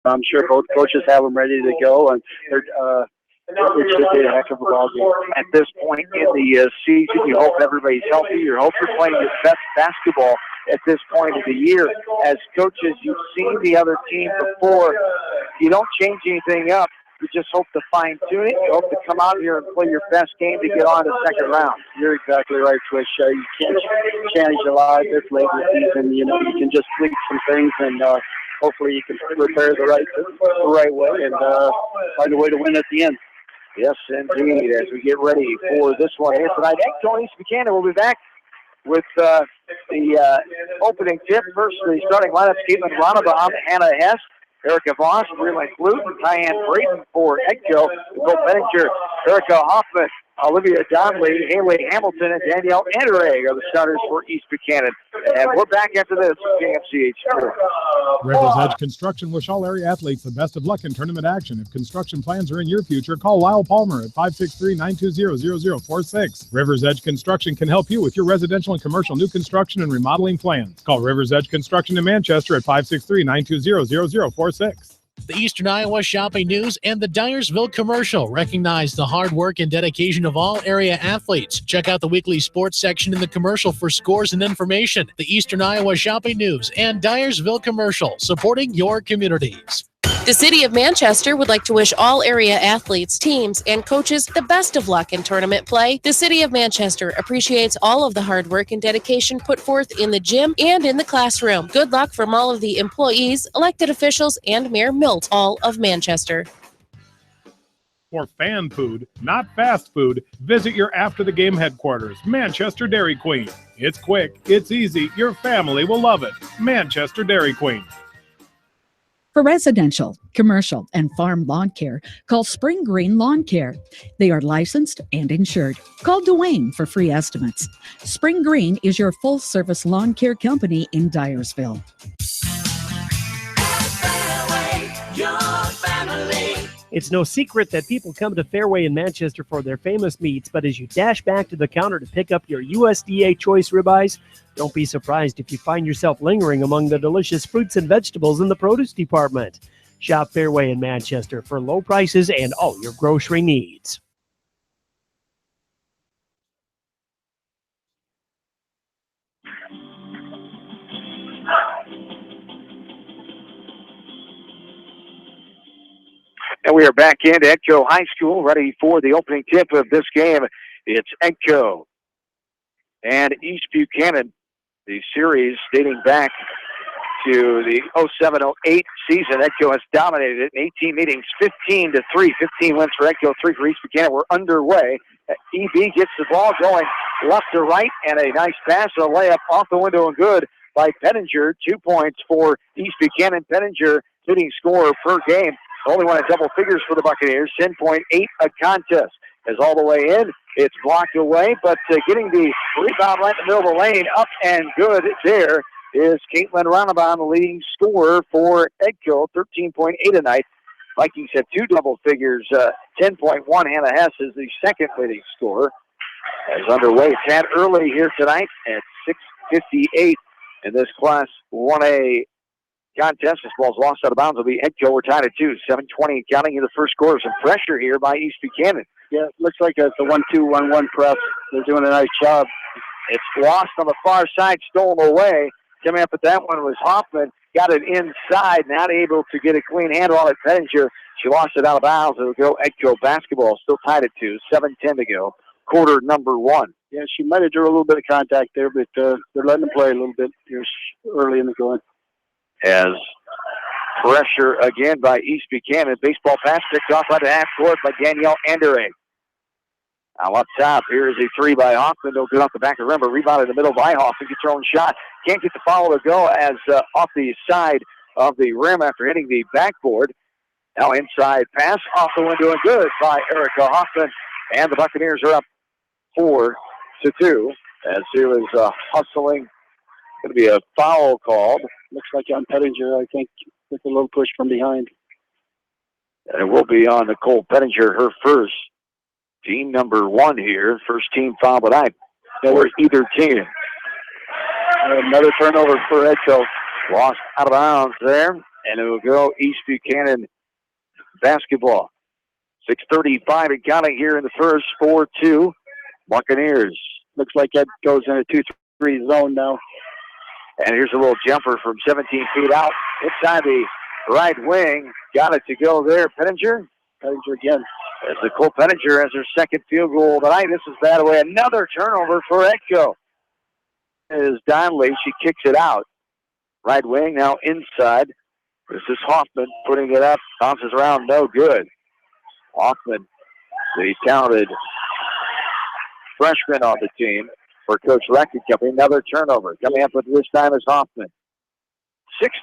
I'm sure both coaches have them ready to go, and it should be a heck of a ball game. At this point in the season, you hope everybody's healthy. You hope you're playing your best basketball at this point of the year. As coaches, you've seen the other team before. You don't change anything up. You just hope to fine-tune it. You hope to come out here and play your best game to get on to the second round. You're exactly right, Swish. You can't change a lot this late in the season. You can just tweak some things, and hopefully you can repair the right way and find a way to win at the end. Yes, indeed. As we get ready for this one here tonight, EdCo East Buchanan will be back with the opening tip. First, the starting lineup: Caitlin Ronnebaum, Hannah Hess, Erica Voss, Breland Gluten, Diane Braden for EdCo, Nicole Benninger, Erica Hoffman, Olivia Donnelly, Haley Hamilton, and Danielle Anderegg are the starters for East Buchanan. And we're back after this with KMCH Sports. Rivers Edge Construction wish all area athletes the best of luck in tournament action. If construction plans are in your future, call Lyle Palmer at 563-920-0046. Rivers Edge Construction can help you with your residential and commercial new construction and remodeling plans. Call Rivers Edge Construction in Manchester at 563-920-0046. The Eastern Iowa Shopping News and the Dyersville Commercial recognize the hard work and dedication of all area athletes. Check out the weekly sports section in the commercial for scores and information. The Eastern Iowa Shopping News and Dyersville Commercial, supporting your communities. The City of Manchester would like to wish all area athletes, teams, and coaches the best of luck in tournament play. The City of Manchester appreciates all of the hard work and dedication put forth in the gym and in the classroom. Good luck from all of the employees, elected officials, and Mayor Milt, all of Manchester. For fan food, not fast food, visit your after-the-game headquarters, Manchester Dairy Queen. It's quick, it's easy, your family will love it. Manchester Dairy Queen. For residential, commercial, and farm lawn care, call Spring Green Lawn Care. They are licensed and insured. Call Dwayne for free estimates. Spring Green is your full-service lawn care company in Dyersville. It's no secret that people come to Fairway in Manchester for their famous meats, but as you dash back to the counter to pick up your USDA choice ribeyes, don't be surprised if you find yourself lingering among the delicious fruits and vegetables in the produce department. Shop Fairway in Manchester for low prices and all your grocery needs. And we are back into EdCo High School, ready for the opening tip of this game. It's EdCo and East Buchanan. The series dating back to the 07-08 season. EdCo has dominated it in 18 meetings, 15-3. 15 wins for EdCo, 3 for East Buchanan. We're underway. EB gets the ball going left to right, and a nice pass, a layup off the window and good by Pettinger. 2 points for East Buchanan. Pettinger, leading scorer per game. Only one at double figures for the Buccaneers, 10.8 a contest. As all the way in, it's blocked away, but getting the rebound right in the middle of the lane, up and good there is Caitlin Ronnebaum, the leading scorer for EdCo, 13.8 tonight. Vikings have 2 double figures, 10.1. Hannah Hess is the second leading scorer. As underway, it's had early here tonight at 6:58 in this Class 1A contest. This ball's lost out of bounds. Will be EdCo. We're tied at 2. 7:20 counting in the first quarter. Some pressure here by East Buchanan. Yeah, it looks like it's a 1-2-1-1 press. They're doing a nice job. It's lost on the far side, stolen away. Coming up at that one was Hoffman. Got it inside, not able to get a clean handle on it. Pettinger, she lost it out of bounds. It'll go EdCo basketball. Still tied at 2. 7:10 to go. Quarter number 1. Yeah, she might have drew a little bit of contact there, but they're letting them play a little bit here early in the going. As pressure again by East Buchanan. Baseball pass picked off by the half court by Danielle Anderegg. Now up top, here is a 3 by Hoffman. They'll get off the back of the rim, but rebound in the middle by Hoffman. Gets her own shot. Can't get the foul to go as off the side of the rim after hitting the backboard. Now inside pass off the window and good by Erica Hoffman. And the Buccaneers are up 4-2 as here is hustling. Going to be a foul called. Looks like on Pettinger, I think, with a little push from behind. And it will be on Nicole Pettinger, her first. Team number 1 here. First team foul, but for either team. Another turnover for EdCo. Lost out of bounds there. and it will go East Buchanan basketball. 6:35 and counting here in the first. 4-2 Buccaneers. Looks like that goes in a 2-3 zone now. And here's a little jumper from 17 feet out inside the right wing. Got it to go there. Pettinger Again. As Nicole Pettinger has her second field goal tonight. This is bad away. Another turnover for EdCo. Is Donnelly. She kicks it out. Right wing now inside. This is Hoffman putting it up. Bounces around. No good. Hoffman, the talented freshman on the team for Coach Lecky Company. Another turnover. Coming up with this time is Hoffman.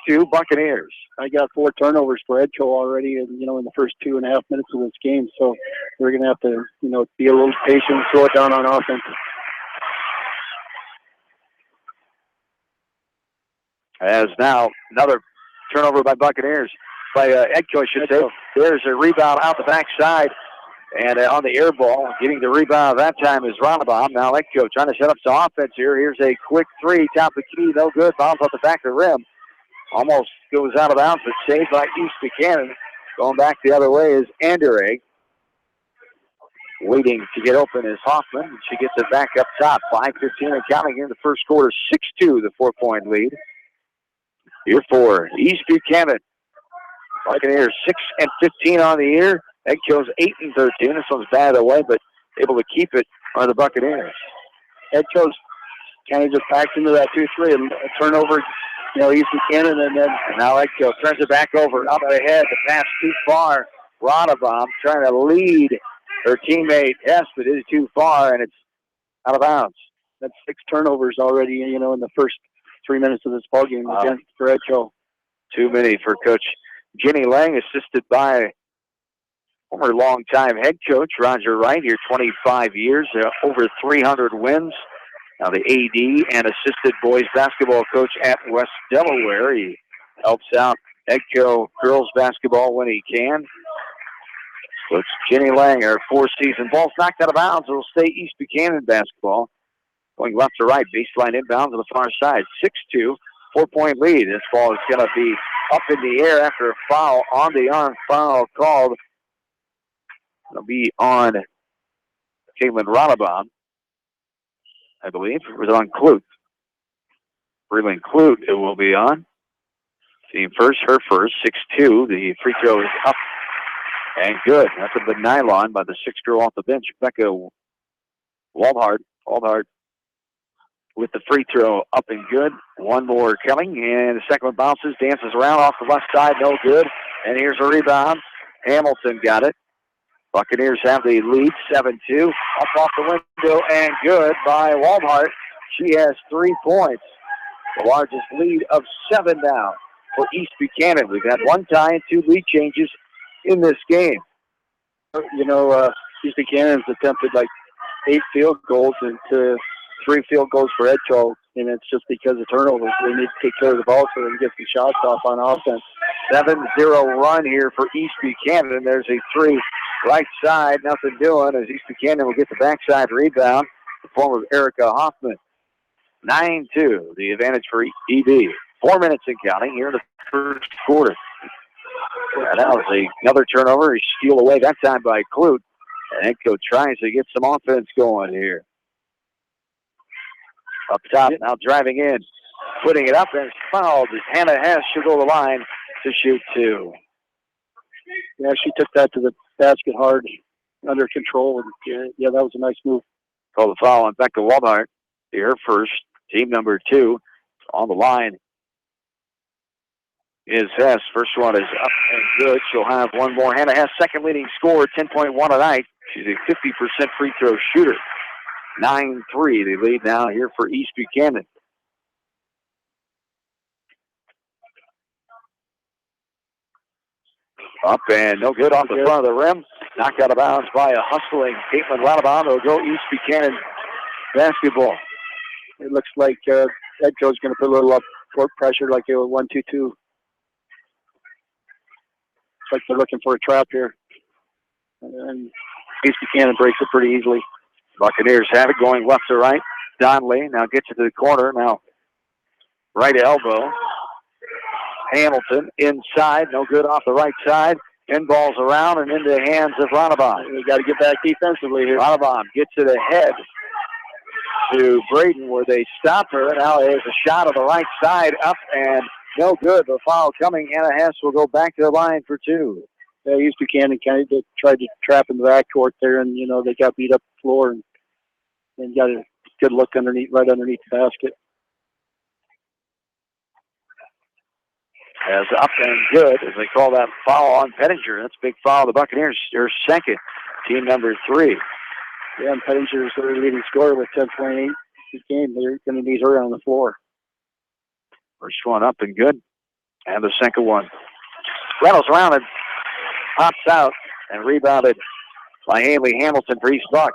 6-2 Buccaneers. I got 4 turnovers for EdCo already, and in the first 2.5 minutes of this game. So we're going to have to, be a little patient, slow it down on offense. As now another turnover by Buccaneers, by EdCo, I should say. There's a rebound out the backside, and on the air ball, getting the rebound that time is Ronnebaum. Now EdCo trying to set up some offense here. Here's a quick three, top of the key, no good. Bounce off the back of the rim. Almost goes out of bounds, but saved by East Buchanan. Going back the other way is Anderegg. Waiting to get open is Hoffman. She gets it back up top. 5:15 and counting here in the first quarter. 6-2, the 4-point lead. Here for East Buchanan. Buccaneers 6-15 on the year. EdCo's 8-13. This one's bad away, but able to keep it are the Buccaneers. EdCo's kind of just packed into that 2-3 and a turnover. East Buchanan, and now EdCo turns it back over, up ahead. The pass too far. Ronnebaum trying to lead her teammate Hess, but it is too far, and it's out of bounds. That's 6 turnovers already, in the first 3 minutes of this ballgame again for EdCo. Too many for Coach Jenny Lang, assisted by former longtime head coach Roger Wright, here 25 years, over 300 wins. Now the AD and assisted boys basketball coach at West Delaware. He helps out EdCo girls basketball when he can. Coach Jenny Lang, her 4th-season ball's knocked out of bounds. It'll stay East Buchanan basketball. Going left to right, baseline inbound to the far side. 6-2, 4-point lead. This ball is going to be up in the air after a foul, on the arm foul called. It'll be on Caitlin Ronnebaum, I believe. It was on Clute. Breland Clute it will be on. Team first, her first, 6-2. The free throw is up and good. Nothing but nylon by the 6th girl off the bench, Becca Waldhart with the free throw up and good. One more coming, and the second one bounces, dances around off the left side, no good. And here's a rebound. Hamilton got it. Buccaneers have the lead, 7-2. Up off the window and good by Waldhart. She has 3 points. The largest lead of 7 now for East Buchanan. We've had 1 tie and 2 lead changes in this game. East Buchanan's attempted 8 field goals and 3 field goals for EdCo, and it's just because of turnovers. They need to take care of the ball so they can get some shots off on offense. 7-0 run here for East Buchanan. There's a 3 right side, nothing doing as East Buchanan will get the backside rebound in the form of Erica Hoffman. 9-2, the advantage for EB. 4 minutes and counting here in the first quarter. And that was another turnover. He steal away that time by Clute. And EdCo tries to get some offense going here. Up top, now driving in, putting it up, and it's fouled. Hannah Hess should go to the line to shoot 2. Yeah, she took that to the basket hard, under control. And that was a nice move. Call the foul on Becca Waldhart. Her first, team number 2 on the line is Hess. First one is up and good. She'll have 1 more. Hannah Hess, second leading scorer, 10.1 tonight. She's a 50% free throw shooter. 9-3, the lead now here for East Buchanan. Up and no good off the front of the rim. Knocked out of bounds by a hustling Caitlin Ronnebaum. It'll go East Buchanan basketball. It looks like EdCo's going to put a little up court pressure like they were 1-2-2. It's like they're looking for a trap here. And East Buchanan breaks it pretty easily. Buccaneers have it going left to right. Donnelly now gets it to the corner. Now right elbow. Hamilton inside, no good off the right side. Pinballs around and into the hands of Ronnebaum. We got to get back defensively here. Ronnebaum gets it ahead to Braden where they stop her. Now there's a shot on the right side up and no good. The foul coming. Anna Hess will go back to the line for two. Yeah, East Buchanan kind of tried to trap in the backcourt there, and, they got beat up the floor and got a good look right underneath the basket. As up and good, as they call that foul on Pettinger. That's a big foul. The Buccaneers, their second, team number 3. Yeah, and Pettinger's their leading scorer with 10.8 this game. They're going to need her on the floor. First one up and good. And the second one. Rattles around and pops out and rebounded by Haley Hamilton for East Buck.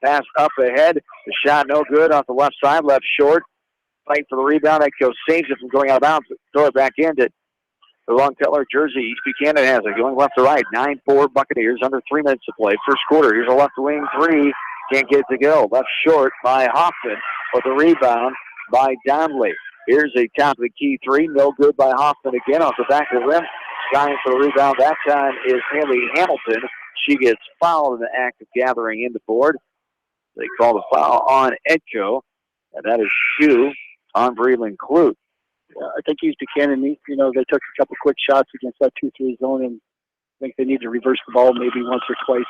Pass up ahead. The shot no good off the left side, left short. Fight for the rebound. EdCo saves it from going out of bounds. Throw it back into the long color jersey. East Buchanan has it going left to right. 9-4 Buccaneers under 3 minutes to play. First quarter. Here's a left wing 3. Can't get it to go. Left short by Hoffman. With the rebound by Donnelly. Here's a top of the key 3. No good by Hoffman again off the back of the rim. Skying for the rebound that time is Haley Hamilton. She gets fouled in the act of gathering in the board. They call the foul on EdCo. And that is shoe on Breland Clute. I think East Buchanan, they took a couple quick shots against that 2-3 zone, and I think they need to reverse the ball maybe once or twice.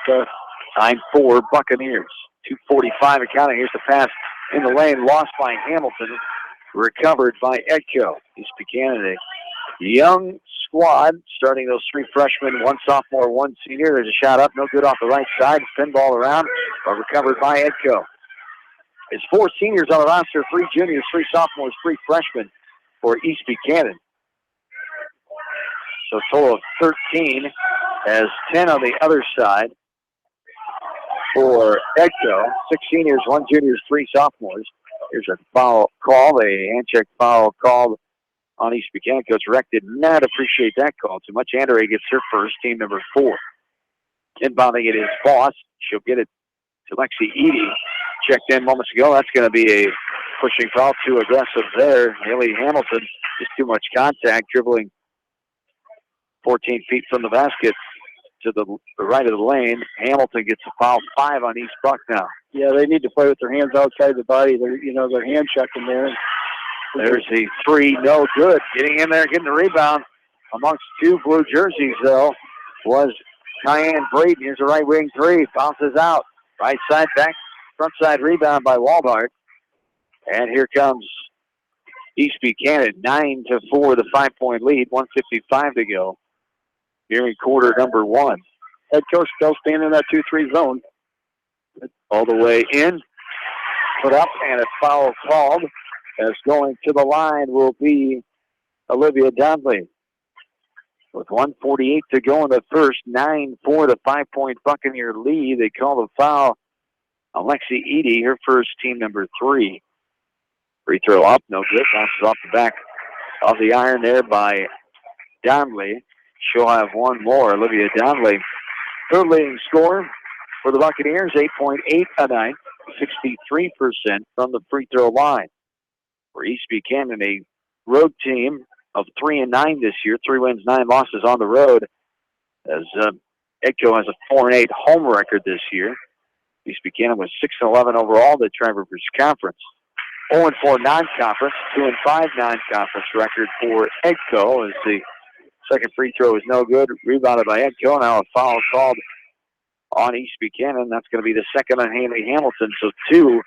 But 9-4 Buccaneers. 2:45 accounting. Here's the pass in the lane, lost by Hamilton, recovered by EdCo. East Buchanan, a young squad, starting those 3 freshmen, 1 sophomore, 1 senior. There's a shot up, no good off the right side. Pinball around, but recovered by EdCo. It's 4 seniors on the roster, 3 juniors, 3 sophomores, 3 freshmen for East Buchanan. So a total of 13, as 10 on the other side for EdCo. 6 seniors, 1 juniors, 3 sophomores. Here's a foul call, a hand check foul called on East Buchanan. Coach Reck did not appreciate that call too much. Andre gets her first, team number 4. Inbounding it is Boss. She'll get it to Lexi Edie. Checked in moments ago. That's going to be a pushing foul. Too aggressive there. Haley Hamilton, just too much contact, dribbling 14 feet from the basket to the right of the lane. Hamilton gets a foul. 5 on East Buck now. Yeah, they need to play with their hands outside the body. They're hand checking there. There's the 3, no good. Getting in there, getting the rebound amongst 2 blue jerseys, though, was Cheyenne Braden. Here's a right wing 3. Bounces out. Right side back. Front side rebound by Waldhart. And here comes East Buchanan. 9-4, the 5-point lead. 1:55 to go here in quarter number 1. Head coach still staying in that 2-3 zone. All the way in. Put up and a foul called. As going to the line will be Olivia Dudley. With 1:48 to go in the first. 9-4, the 5-point Buccaneer lead. They call the foul. Alexi Edie, her first, team number 3. Free throw up, no good. Bounces off the back of the iron there by Donnelly. She'll have 1 more. Olivia Donnelly, third leading scorer for the Buccaneers, 8.8 a night, 63% from the free throw line. For East Buchanan, a road team of 3-9 this year, 3 wins, 9 losses on the road, as EdCo has a 4-8 home record this year. East Buchanan was 6-11 overall, the Tri-Rivers Conference. 0-4 non-conference, 2-5 non-conference record for EdCo, as the second free throw is no good. Rebounded by EdCo. Now a foul called on East Buchanan. That's going to be the second on Haley Hamilton. So 2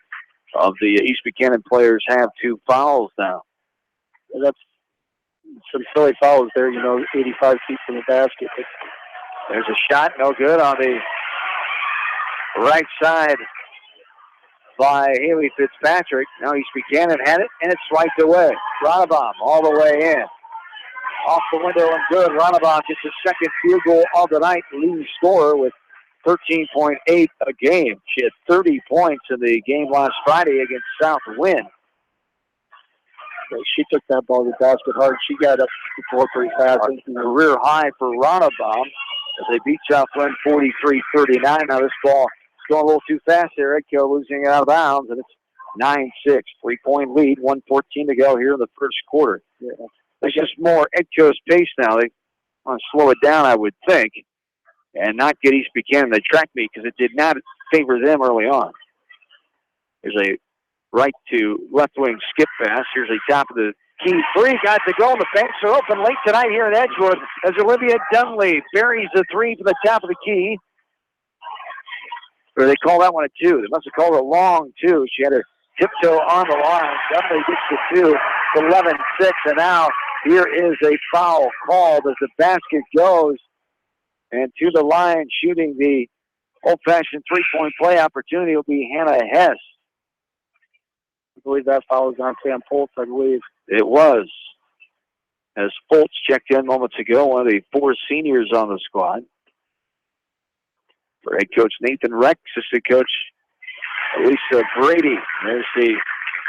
of the East Buchanan players have 2 fouls now. That's some silly fouls there, 85 feet from the basket. There's a shot, no good on the right side by Haley Fitzpatrick. Now East Buchanan had it, and it's swiped away. Ronnebaum all the way in. Off the window and good. Ronnebaum gets his second field goal of the night, leading scorer with 13.8 a game. She had 30 points in the game last Friday against Southwind. She took that ball to the basket hard. She got up the floor pretty fast. Career high for Ronnebaum as they beat Southwind 43-39. Now this ball is going a little too fast there. EdCo losing it out of bounds, and it's 9-6. 3-point lead, 1:14 to go here in the first quarter. Yeah. It's just more EdCo's pace now. They want to slow it down, I would think, and not get East Buchanan the track meet because it did not favor them early on. There's a right to left wing skip pass. Here's a top of the key three. Got to go. The banks are open late tonight here in Edgewood as Olivia Dunley buries the three to the top of the key. Or they call that one a two. They must have called it a long two. She had her tiptoe on the line. Dunley gets the two. 11-6, and now here is a foul called as the basket goes. And to the line, shooting the old-fashioned three-point play opportunity will be Hannah Hess. I believe that foul was on Sam Poltz, I believe. It was. As Poltz checked in moments ago, one of the four seniors on the squad. For head coach Nathan Reck, assistant coach Elisa Brady. There's the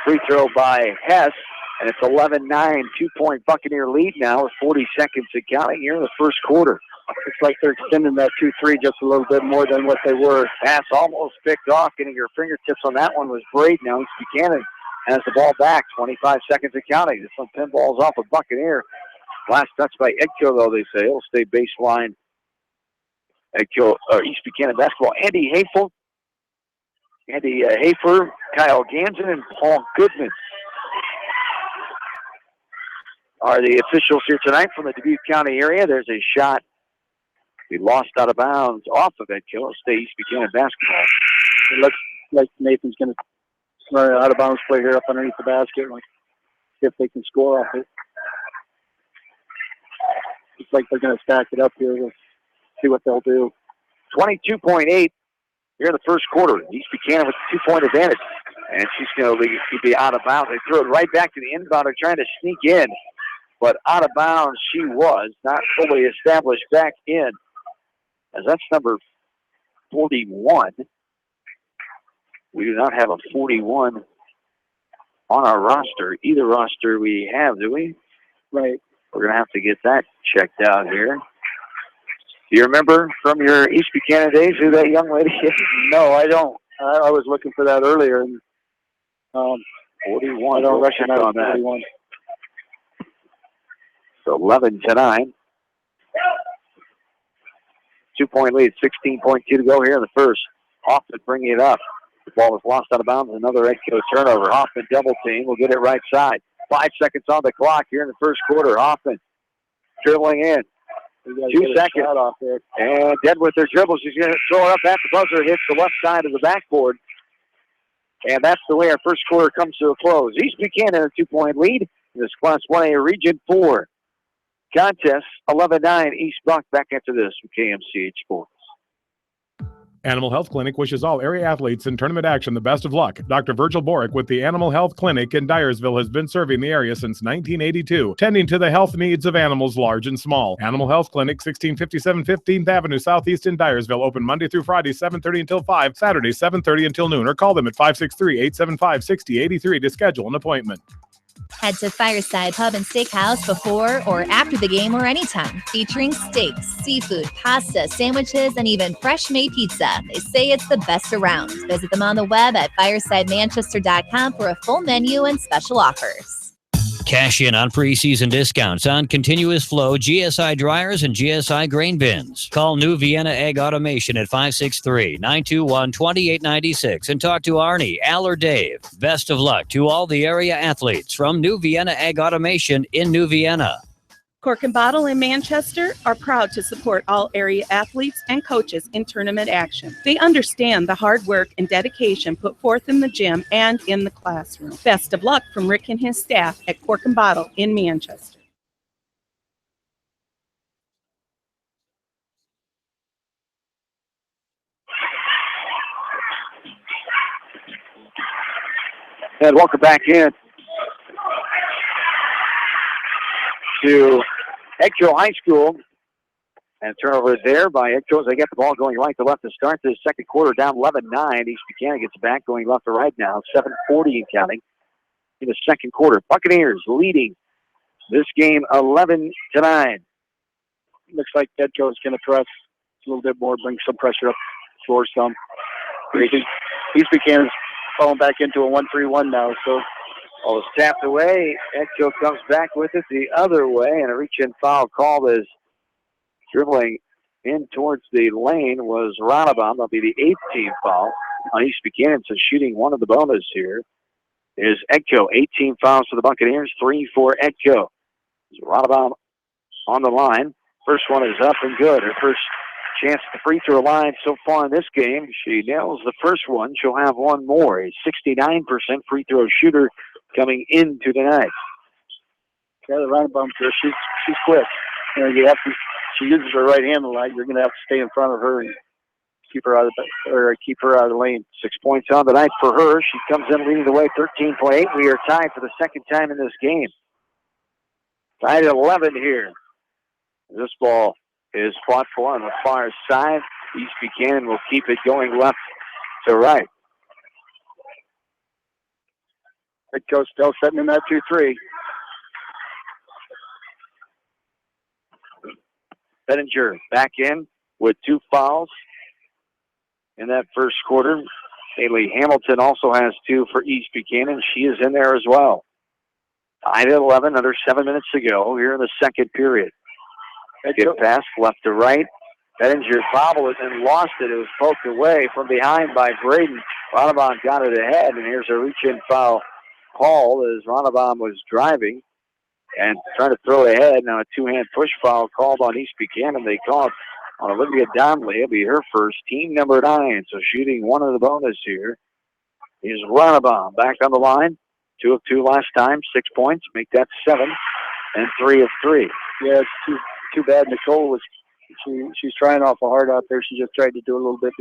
free throw by Hess. And it's 11-9, 2-point Buccaneer lead now with 40 seconds to counting here in the first quarter. It's like they're extending that 2-3 just a little bit more than what they were. Pass almost picked off. Getting your fingertips on that one was Braid. Now East Buchanan has the ball back. 25 seconds to counting. This one pinballs off a Buccaneer. Last touch by EdCo, though, they say. It'll stay baseline. EdCo, East Buchanan basketball. Andy Hafer, Kyle Ganson, and Paul Goodman are the officials here tonight from the Dubuque County area. There's a shot. We lost out of bounds off of EdCo. It'll stay East Buchanan basketball. It looks like Nathan's going to run out of bounds play here up underneath the basket. Like, see if they can score off it. It's like they're going to stack it up here. We'll see what they'll do. 22.8 here in the first quarter. East Buchanan with a 2-point advantage. And she's going to be out of bounds. They throw it right back to the inbounder trying to sneak in. But out of bounds she was, not fully established back in. As that's number 41. We do not have a 41 on our roster. Either roster we have, do we? Right. We're going to have to get that checked out here. Do you remember from your East Buchanan days who that young lady is? No, I don't. I was looking for that earlier. And, 41. I don't recognize on that. 41. So 11-9. 2-point lead, 16.2 to go here in the first. Hoffman bringing it up. The ball was lost out of bounds. Another EdCo turnover. Hoffman double team. Will get it right side. 5 seconds on the clock here in the first quarter. Hoffman dribbling in. 2 seconds. Off there. And dead with her dribble. She's going to throw it up at the buzzer. Hits the left side of the backboard. And that's the way our first quarter comes to a close. East Buchanan a 2-point lead in this Class 1A Region 4 contest. 11-9 East Buck back after this from KMCH Sports. Animal Health Clinic wishes all area athletes in tournament action the best of luck. Dr. Virgil Borick with the Animal Health Clinic in Dyersville has been serving the area since 1982, tending to the health needs of animals large and small. Animal Health Clinic, 1657 15th Avenue Southeast in Dyersville, open Monday through Friday, 7:30 until 5, Saturday, 7:30 until noon, or call them at 563-875-6083 to schedule an appointment. Head to Fireside Pub and Steakhouse before or after the game or anytime, featuring steaks, seafood, pasta, sandwiches, and even fresh-made pizza. They say it's the best around. Visit them on the web at firesidemanchester.com for a full menu and special offers. Cash in on preseason discounts on continuous flow GSI dryers and GSI grain bins. Call New Vienna Egg Automation at 563-921-2896 and talk to Arnie, Al, or Dave. Best of luck to all the area athletes from New Vienna Egg Automation in New Vienna. Cork and Bottle in Manchester are proud to support all area athletes and coaches in tournament action. They understand the hard work and dedication put forth in the gym and in the classroom. Best of luck from Rick and his staff at Cork and Bottle in Manchester. And welcome back in to EdCo High School. And turnover there by EdCo as they get the ball going right to left to start this second quarter, down 11-9. East Buchanan gets back going left to right now, 7:40 and counting in the second quarter. Buccaneers leading this game 11-9. Looks like EdCo is going to press a little bit more, bring some pressure up, score some. East Buchanan's falling back into a 1-3-1 now, so Ball is tapped away. EdCo comes back with it the other way, and a reach-in foul called as dribbling in towards the lane was Ronnebaum. That'll be the 8th team foul on East Buchanan. So shooting one of the bonus here is EdCo. 18 fouls for the Buccaneers, 3 for EdCo. So Ronnebaum on the line. First one is up and good. Her first chance at the free throw line so far in this game. She nails the first one. She'll have one more. A 69% free throw shooter coming into tonight. Yeah, the Ronnebaum here, she's quick. You know, you have to. She uses her right hand a lot. You're going to have to stay in front of her and keep her out of the lane. 6 points on the night for her. She comes in leading the way, 13.8. We are tied for the second time in this game. Tied at 11 here. This ball is fought for on the far side. East Buchanan will keep it going left to right. EdCo still setting in that 2-3. Bettinger back in with 2 fouls in that first quarter. Haley Hamilton also has 2 for East Buchanan. She is in there as well. Tied at 11, under 7 minutes to go here in the second period. Get pass left to right. Bettinger bobbled it and lost it. It was poked away from behind by Braden. Ronnebaum got it ahead, and here's a reach-in foul call as Ronnebaum was driving and trying to throw it ahead. Now a 2-hand push foul called on East Buchanan. They called on Olivia Donnelly. It'll be her first, team number 9. So shooting one of the bonus here is Ronnebaum. Back on the line. 2 of 2 last time, 6 points. Make that 7 and 3 of 3. Yeah, it's too bad. Nicole was she's trying awful hard out there. She just tried to do a little bit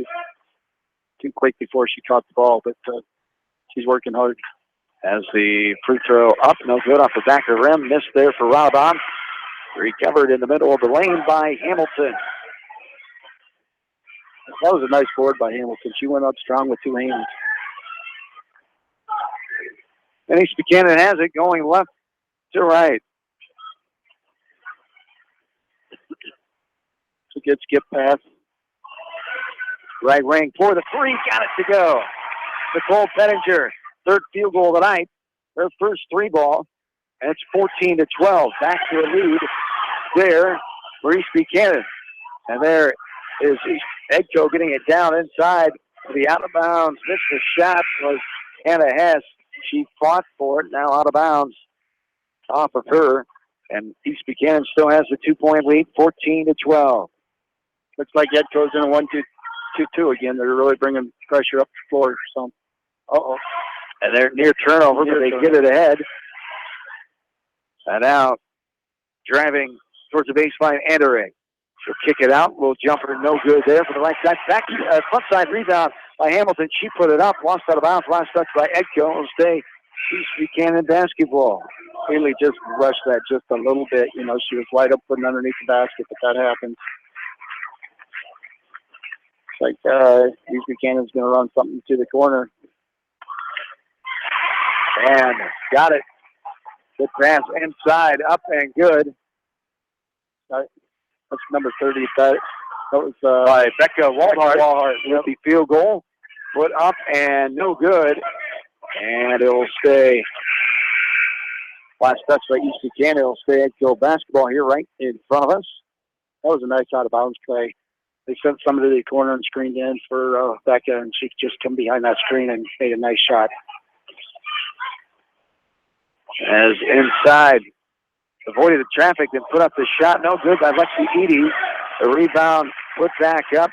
too quick before she caught the ball, but she's working hard. As the free throw up, no good off the back of the rim. Missed there for Ronnebaum. Recovered in the middle of the lane by Hamilton. That was a nice board by Hamilton. She went up strong with 2 hands. And East Buchanan has it going left to right. It's a good skip pass. Right wing for the 3. Got it to go. Nicole Bettinger. 3rd field goal of the night. Her first 3 ball. And it's 14-12. Back to a lead there for East Buchanan. And there is EdCo getting it down inside the out of bounds. Missed the shot was Hannah Hess. She fought for it. Now out of bounds off of her. And East Buchanan still has the 2-point lead, 14-12. Looks like EdCo's in a 1-2-2 again. They're really bringing pressure up the floor. So, and they're near turnover, but they get it ahead. And now driving towards the baseline, Anderegg. She'll kick it out. Little jumper, no good there for the right side. Back front side rebound by Hamilton. She put it up, lost out of bounds. Last touch by EdCo. It'll stay East Buchanan basketball. Haley just rushed that just a little bit. You know, she was wide open underneath the basket, but that happens. It's like East Buchanan's going to run something to the corner. And got it. Good pass inside, up and good. That's number 30. That was by Becca Walhart. Yep. With the field goal. Put up and no good. And it'll stay. Last touch by East Buchanan. It'll stay EdCo basketball here right in front of us. That was a nice out of bounds play. They sent somebody to the corner and screened in for Becca, and she just come behind that screen and made a nice shot. As inside, avoided the traffic and put up the shot. No good by Lexi Edie. The rebound put back up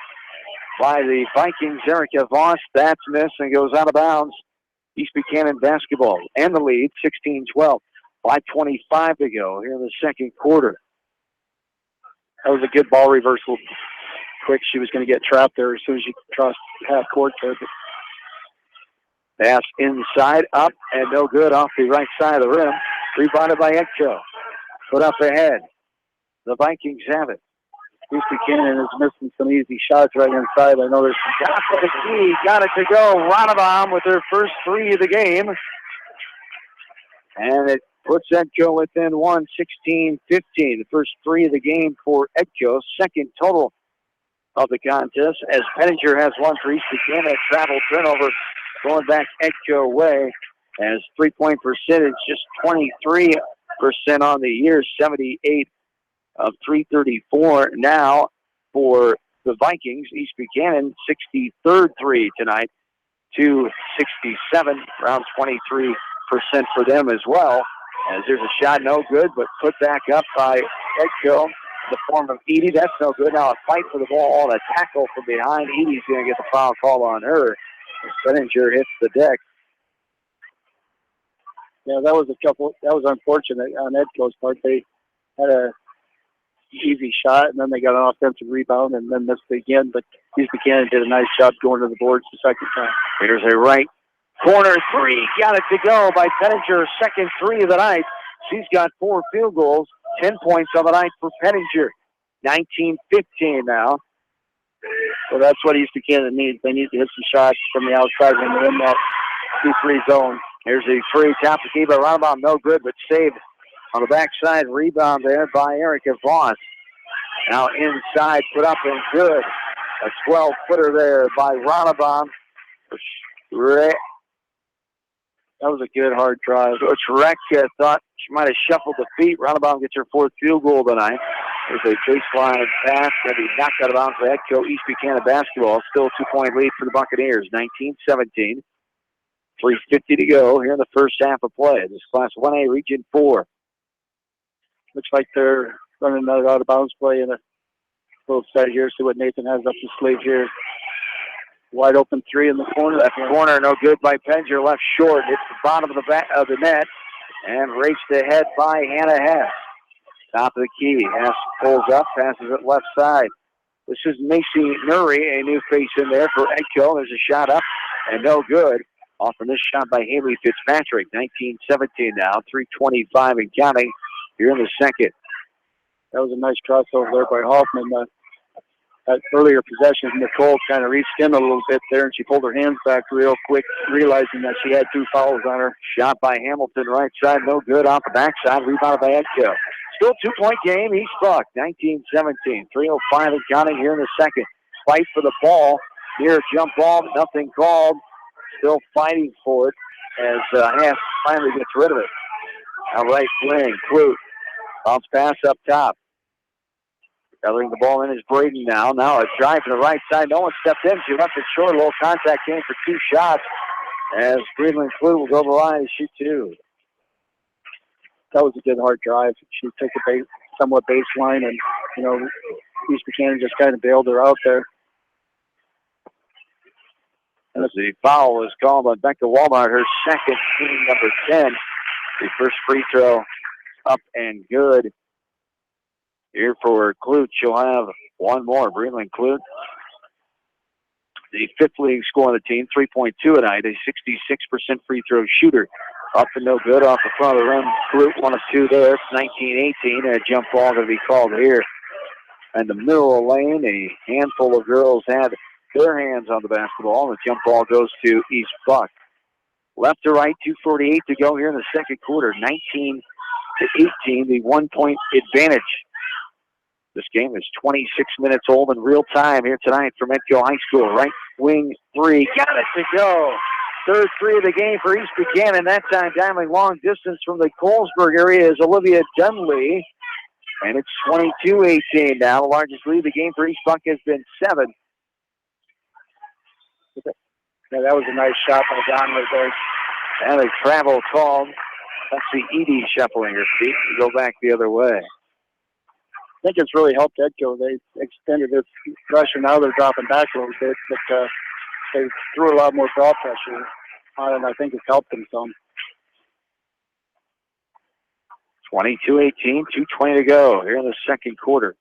by the Vikings. Erica Voss. That's missed and goes out of bounds. East Buchanan basketball and the lead, 16-12. 5:25 to go here in the second quarter. That was a good ball reversal. Quick, she was going to get trapped there as soon as she crossed half court there. Pass inside, up, and no good off the right side of the rim. Rebounded by EdCo. Put up ahead. The Vikings have it. East Buchanan is missing some easy shots right inside. I know there's got the key. Got it to go. Ronnebaum with her first 3 of the game. And it puts EdCo within 16-15. The first 3 of the game for EdCo. Second total of the contest as Pettinger has one for East Buchanan. Travel turnover going back EdCo way. as three-point percentage just 23% on the year, 78 of 334 now for the Vikings. East Buchanan, 63rd three tonight, 267, around 23% for them as well. As there's a shot, no good, but put back up by EdCo, the form of Edie. That's no good. Now a fight for the ball, a tackle from behind. Edie's going to get the foul call on her. Benninger hits the deck. Yeah, that was unfortunate on EdCo's part. They had a easy shot, and then they got an offensive rebound and then missed it again. But East Buchanan did a nice job going to the boards the second time. Here's a right corner three. Got it to go by Pettinger. Second three of the night. She's got 4 field goals, 10 points on the night for Pettinger. 19-15 now. So that's what East Buchanan needs. They need to hit some shots from the outside when they're in that 2-3 zone. Here's a free top to keep it. Roundabout, no good, but saved on the backside. Rebound there by Erica Voss. Now inside, put up and good. A 12-footer there by Roundabout. That was a good hard drive. Coach Reck thought she might have shuffled the feet. Roundabout gets her 4th field goal tonight. There's a baseline pass that he knocked out of bounds for EdCo East Buchanan basketball. Still a 2-point lead for the Buccaneers, 19-17. 3:50 to go here in the first half of play. This is Class 1A Region 4. Looks like they're running another out-of-bounds play in a little set here. See what Nathan has up his sleeve here. Wide open three in the corner. Left corner, no good by Penzer. Left short. Hits the bottom of the net and raced ahead by Hannah Hess. Top of the key. Hess pulls up, passes it left side. This is Macy Nuri, a new face in there for EdCo. There's a shot up and no good. Off from this shot by Haley Fitzpatrick. 19-17 now. 3:25 and counting here in the second. That was a nice crossover there by Hoffman. That earlier possession, Nicole kind of reached in a little bit there, and she pulled her hands back real quick, realizing that she had 2 fouls on her. Shot by Hamilton, right side, no good. Off the backside, rebounded by EdCo. Still 2-point game, East Buck, 19-17. 3:05 and counting here in the second. Fight for the ball. Near jump ball, nothing called. Still fighting for it as Hess finally gets rid of it. Now right wing, Clute. Bounce pass up top. Gathering the ball in is Braden now. Now a drive to the right side. No one stepped in. She left it short. A little contact came for 2 shots as Greenland Clute will go to the line and shoot 2. That was a good hard drive. She took a somewhat baseline, and, East Buchanan just kind of bailed her out there. As the foul was called on Becca Walmart, her second, team number 10. The first free throw up and good. Here for Clute, she'll have one more. Breland Clute, the 5th leading scorer on the team, 3.2 tonight, a 66% free throw shooter. Up and no good off the front of the rim. Clute 1 of 2 there. It's 19-18. A jump ball going to be called here. And the middle of the lane, a handful of girls had their hands on the basketball. The jump ball goes to East Buck. Left to right, 2:48 to go here in the second quarter. 19-18, the 1-point advantage. This game is 26 minutes old in real time here tonight from EdCo High School. Right wing three, got it to go. 3rd three of the game for East Buchanan. That time dialing long distance from the Colesburg area is Olivia Dunley. And it's 22-18 now. The largest lead of the game for East Buck has been 7. Yeah, that was a nice shot by Donley there. And a travel called. That's the Edie shuffling her feet to go back the other way. I think it's really helped EdCo. They extended this pressure. Now they're dropping back a little bit, but they threw a lot more draw pressure on it, and I think it's helped them some. 22-18, 2:20 to go here in the second quarter.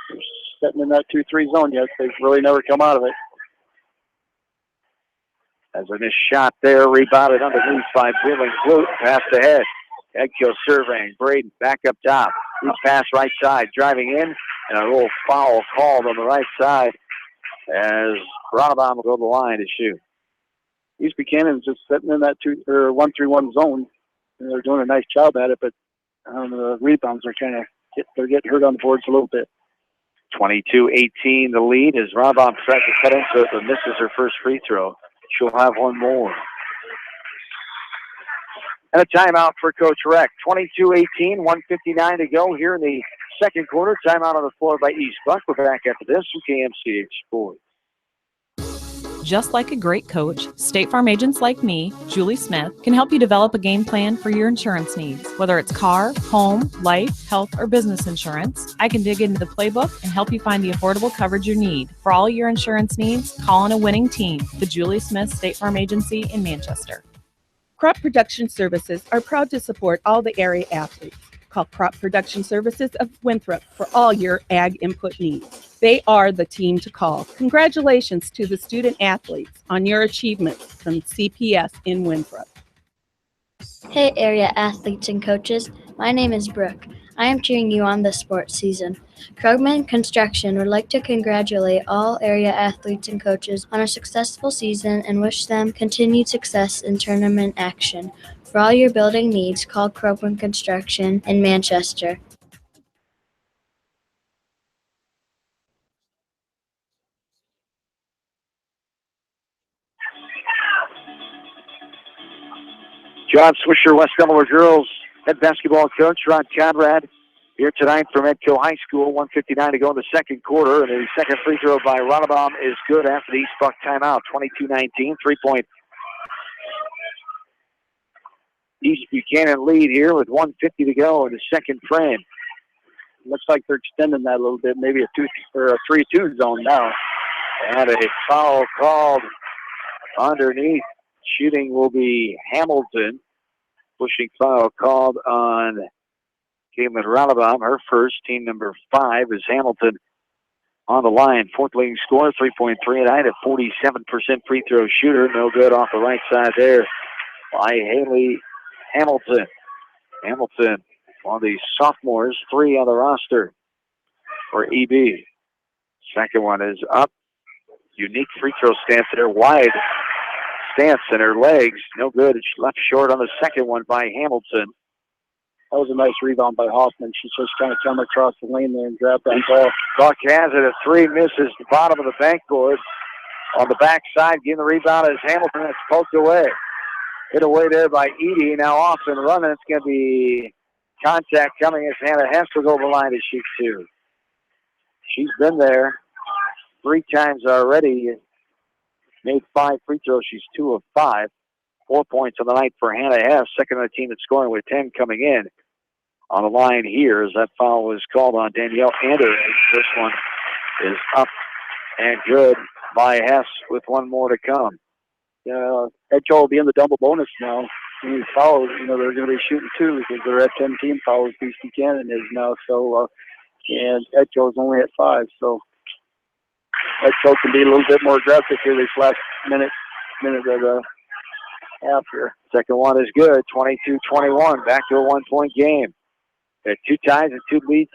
They're sitting in that 2-3 zone yet. They've really never come out of it. As a missed shot there, rebounded underneath by Breland Clute, passed ahead. EdCo surveying. Braden back up top. Deep pass right side, driving in, and a little foul called on the right side as Ronabaum will go to the line to shoot. East Buchanan's just sitting in that 1-3-1 zone, and they're doing a nice job at it, but the rebounds are they're getting hurt on the boards a little bit. 22-18 the lead as Rombom tries to cut into it but misses her first free throw. She'll have one more. And a timeout for Coach Reck. 22-18, 1:59 to go here in the second quarter. Timeout on the floor by East Buck. We're back after this from KMCH Sports. Just like a great coach, State Farm agents like me, Julie Smith, can help you develop a game plan for your insurance needs. Whether it's car, home, life, health, or business insurance, I can dig into the playbook and help you find the affordable coverage you need. For all your insurance needs, call on a winning team. The Julie Smith State Farm Agency in Manchester. Crop Production Services are proud to support all the area athletes. Call Crop Production Services of Winthrop for all your ag input needs. They are the team to call. Congratulations to the student athletes on your achievements from CPS in Winthrop. Hey area athletes and coaches, my name is Brooke. I am cheering you on this sports season. Krugman Construction would like to congratulate all area athletes and coaches on a successful season and wish them continued success in tournament action. For all your building needs, call Krugman Construction in Manchester. John Swisher, West Delaware girls head basketball coach Ron Conrad here tonight from EdCo High School. 1:59 to go in the second quarter, and the second free throw by Ronnebaum is good after the East Buck timeout. 22-19, 3-point East Buchanan lead here with 1:50 to go in the second frame. Looks like they're extending that a little bit, maybe a 3-2 zone now. And a foul called underneath. Shooting will be Hamilton. Pushing foul called on Caitlin Ronnebaum. Her first, team number 5 is Hamilton on the line. Fourth leading scorer, 3.3 tonight, a 47% free throw shooter. No good off the right side there by Haley Hamilton. Hamilton, one of the sophomores, 3 on the roster for EB. Second one is up. Unique free throw stance there, wide stance in her legs. No good. She left short on the second one by Hamilton. That was a nice rebound by Hoffman. She's just trying to come across the lane there and grab that ball. Buck has it. A 3 misses the bottom of the backboard. On the backside, getting the rebound is Hamilton. It's poked away. Hit away there by Edie. Now off and running. It's going to be contact coming as Hannah Hess will go over the line to shoot 2. She's been there 3 times already. Made 5 free throws. She's 2 of 5. 4 points on the night for Hannah Hess. Second on the team that's scoring with 10 coming in. On the line here as that foul was called on Danielle Anders. This one is up and good by Hess with 1 more to come. EdCo will be in the double bonus now. Any fouls, they're going to be shooting 2 because they're at 10 team fouls. East Buchanan is now. So, and EdCo is only at 5. So EdCo can be a little bit more aggressive here this last minute of the half here. Second one is good. 22-21. Back to a 1-point game. There are 2 ties and 2 lead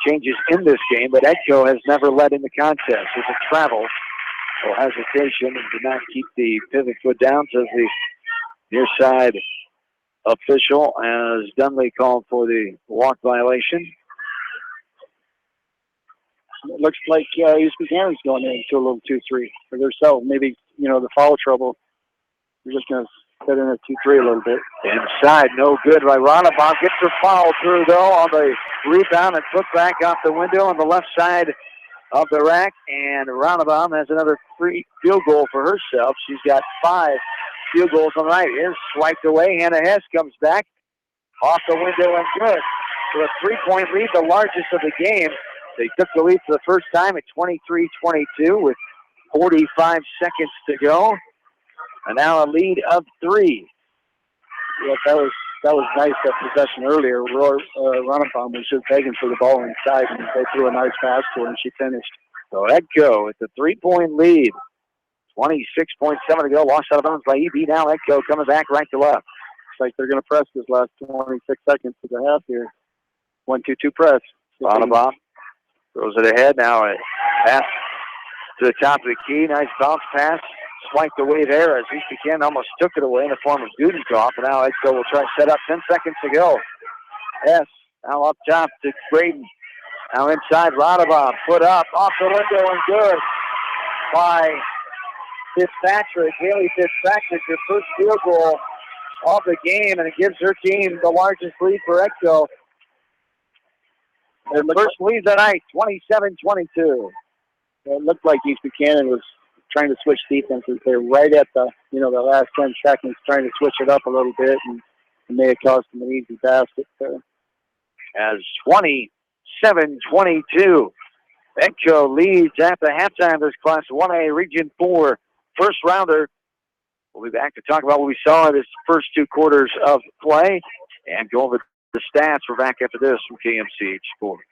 changes in this game, but EdCo has never led in the contest. There's a travel or hesitation and did not keep the pivot foot down, says the near side official, as Dunley called for the walk violation. It looks like East Buchanan's going into a little 2-3 for themselves. Maybe, the foul trouble. We're just going to set in a 2-3 a little bit. Inside, no good by Ronnebaum. Gets her foul through, though, on the rebound and put back off the window on the left side of the rack. And Ronnebaum has another free field goal for herself. She's got 5 field goals on the night. Here's swiped away. Hannah Hess comes back off the window and good. For a 3-point lead, the largest of the game. They took the lead for the first time at 23-22 with 45 seconds to go. And now a lead of 3. Yeah, that was nice, that possession earlier. Ronnebaum was just begging for the ball inside, and they threw a nice pass to her, and she finished. So EdCo with the 3-point lead. 26.7 to go. Lost out of bounds by EB. Now EdCo coming back right to left. Looks like they're going to press this last 26 seconds of the half here. 1-2-2 press. Ronnebaum throws it ahead. Now a pass to the top of the key. Nice bounce pass. Swiped away there as East Buchanan almost took it away in the form of Gudenkoff. And now EdCo will try to set up. 10 seconds to go. Hess now up top to Braden. Now inside, Radabov put up, off the window and good by Fitzpatrick. Haley Fitzpatrick, her first field goal of the game, and it gives her team the largest lead for EdCo. Their first lead tonight, 27-22. It looked like East Buchanan was trying to switch defenses there right at the last 10 seconds, trying to switch it up a little bit, and it may have cost them an easy basket there. As 27-22. EdCo leads at the halftime this Class 1A Region 4 first rounder. We'll be back to talk about what we saw in this first two quarters of play and go over the stats. We're back after this from KMCH Sports.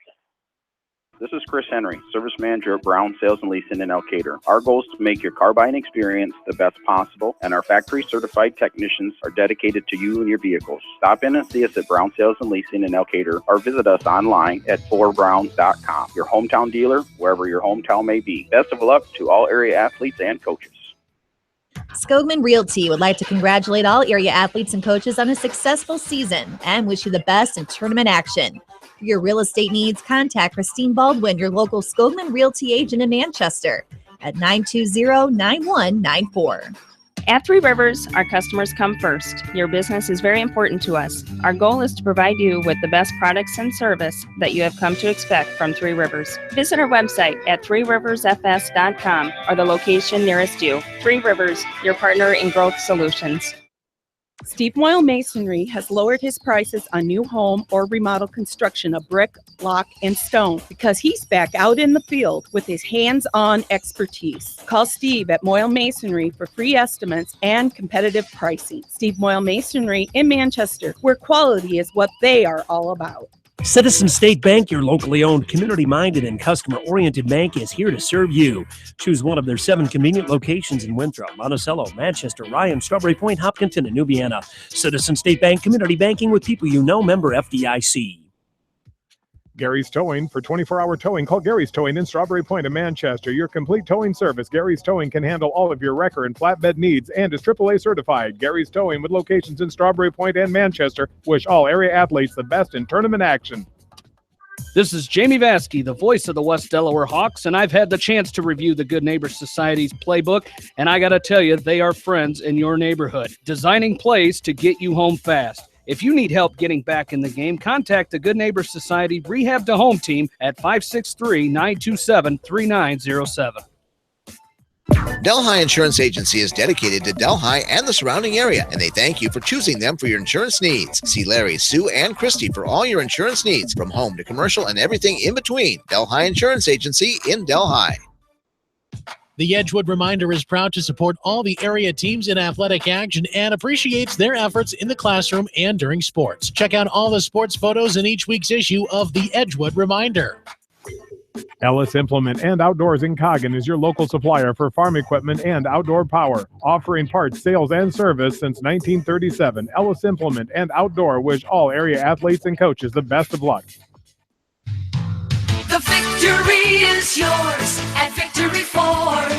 This is Chris Henry, Service Manager at Brown Sales and Leasing in Elkader. Our goal is to make your car buying experience the best possible, and our factory-certified technicians are dedicated to you and your vehicles. Stop in and see us at Brown Sales and Leasing in Elkader, or visit us online at 4browns.com. Your hometown dealer, wherever your hometown may be. Best of luck to all area athletes and coaches. Skogman Realty would like to congratulate all area athletes and coaches on a successful season and wish you the best in tournament action. For your real estate needs, contact Christine Baldwin, your local Skogman Realty agent in Manchester at 920-9194. At Three Rivers, our customers come first. Your business is very important to us. Our goal is to provide you with the best products and service that you have come to expect from Three Rivers. Visit our website at threeriversfs.com or the location nearest you. Three Rivers, your partner in growth solutions. Steve Moyle Masonry has lowered his prices on new home or remodel construction of brick, block, and stone because he's back out in the field with his hands-on expertise. Call Steve at Moyle Masonry for free estimates and competitive pricing. Steve Moyle Masonry in Manchester, where quality is what they are all about. Citizen State Bank, your locally owned, community-minded, and customer-oriented bank, is here to serve you. Choose one of their 7 convenient locations in Winthrop, Monticello, Manchester, Ryan, Strawberry Point, Hopkinton, and New Vienna. Citizen State Bank, community banking with people you know, member FDIC. Gary's Towing. For 24-hour towing, call Gary's Towing in Strawberry Point in Manchester. Your complete towing service. Gary's Towing can handle all of your wrecker and flatbed needs and is AAA certified. Gary's Towing, with locations in Strawberry Point and Manchester, wish all area athletes the best in tournament action. This is Jamie Vaskey, the voice of the West Delaware Hawks, and I've had the chance to review the Good Neighbors Society's playbook, and I got to tell you, they are friends in your neighborhood, designing plays to get you home fast. If you need help getting back in the game, contact the Good Neighbors Society Rehab to Home team at 563-927-3907. Delhi Insurance Agency is dedicated to Delhi and the surrounding area, and they thank you for choosing them for your insurance needs. See Larry, Sue, and Christy for all your insurance needs, from home to commercial and everything in between. Delhi Insurance Agency in Delhi. The Edgewood Reminder is proud to support all the area teams in athletic action and appreciates their efforts in the classroom and during sports. Check out all the sports photos in each week's issue of the Edgewood Reminder. Ellis Implement and Outdoors in Coggin is your local supplier for farm equipment and outdoor power, offering parts, sales, and service since 1937. Ellis Implement and Outdoor wish all area athletes and coaches the best of luck. The victory is yours at Victory Ford.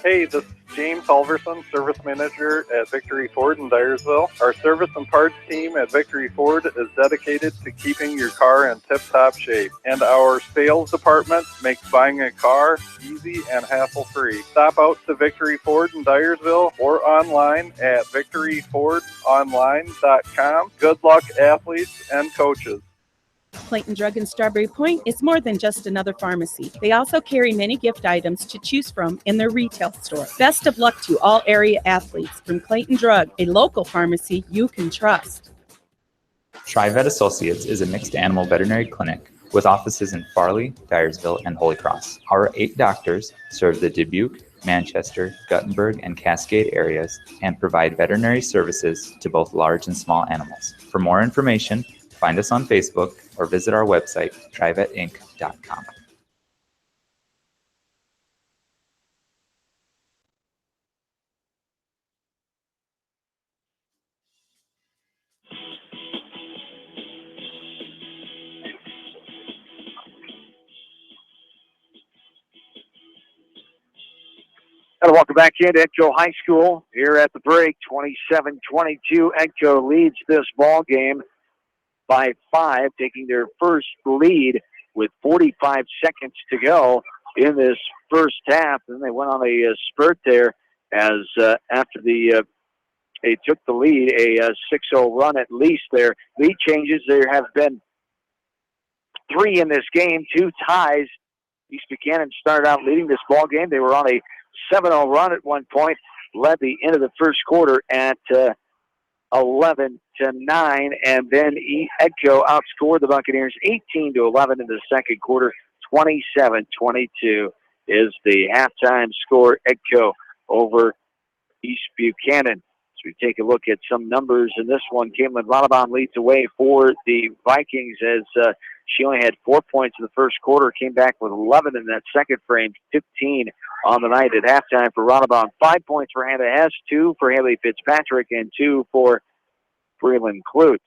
Hey, this is James Halverson, Service Manager at Victory Ford in Dyersville. Our service and parts team at Victory Ford is dedicated to keeping your car in tip-top shape. And our sales department makes buying a car easy and hassle-free. Stop out to Victory Ford in Dyersville or online at victoryfordonline.com. Good luck, athletes and coaches. Clayton Drug in Strawberry Point is more than just another pharmacy. They also carry many gift items to choose from in their retail store. Best of luck to all area athletes from Clayton Drug, a local pharmacy you can trust. TriVet Associates is a mixed animal veterinary clinic with offices in Farley, Dyersville, and Holy Cross. Our 8 doctors serve the Dubuque, Manchester, Guttenberg, and Cascade areas and provide veterinary services to both large and small animals. For more information, find us on Facebook or visit our website, trivetinc.com. And welcome back into EdCo High School here at the break. 27-22. EdCo leads this ball game by 5, taking their first lead with 45 seconds to go in this first half. And they went on a spurt there as after they took the lead, a 6-0 run at least there. Lead changes. There have been 3 in this game, 2 ties. East Buchanan started out leading this ball game. They were on a 7-0 run at one point, led the end of the first quarter at 11-9, and then EdCo outscored the Buccaneers 18-11 in the second quarter. 27-22 is the halftime score. EdCo over East Buchanan. So we take a look at some numbers in this one. Caitlin Ronabon leads away for the Vikings as she only had 4 points in the first quarter, came back with 11 in that second frame, 15 on the night at halftime for Ronabon. 5 points for Hannah Hess, 2 for Haley Fitzpatrick, and 2 for Freeland Clute.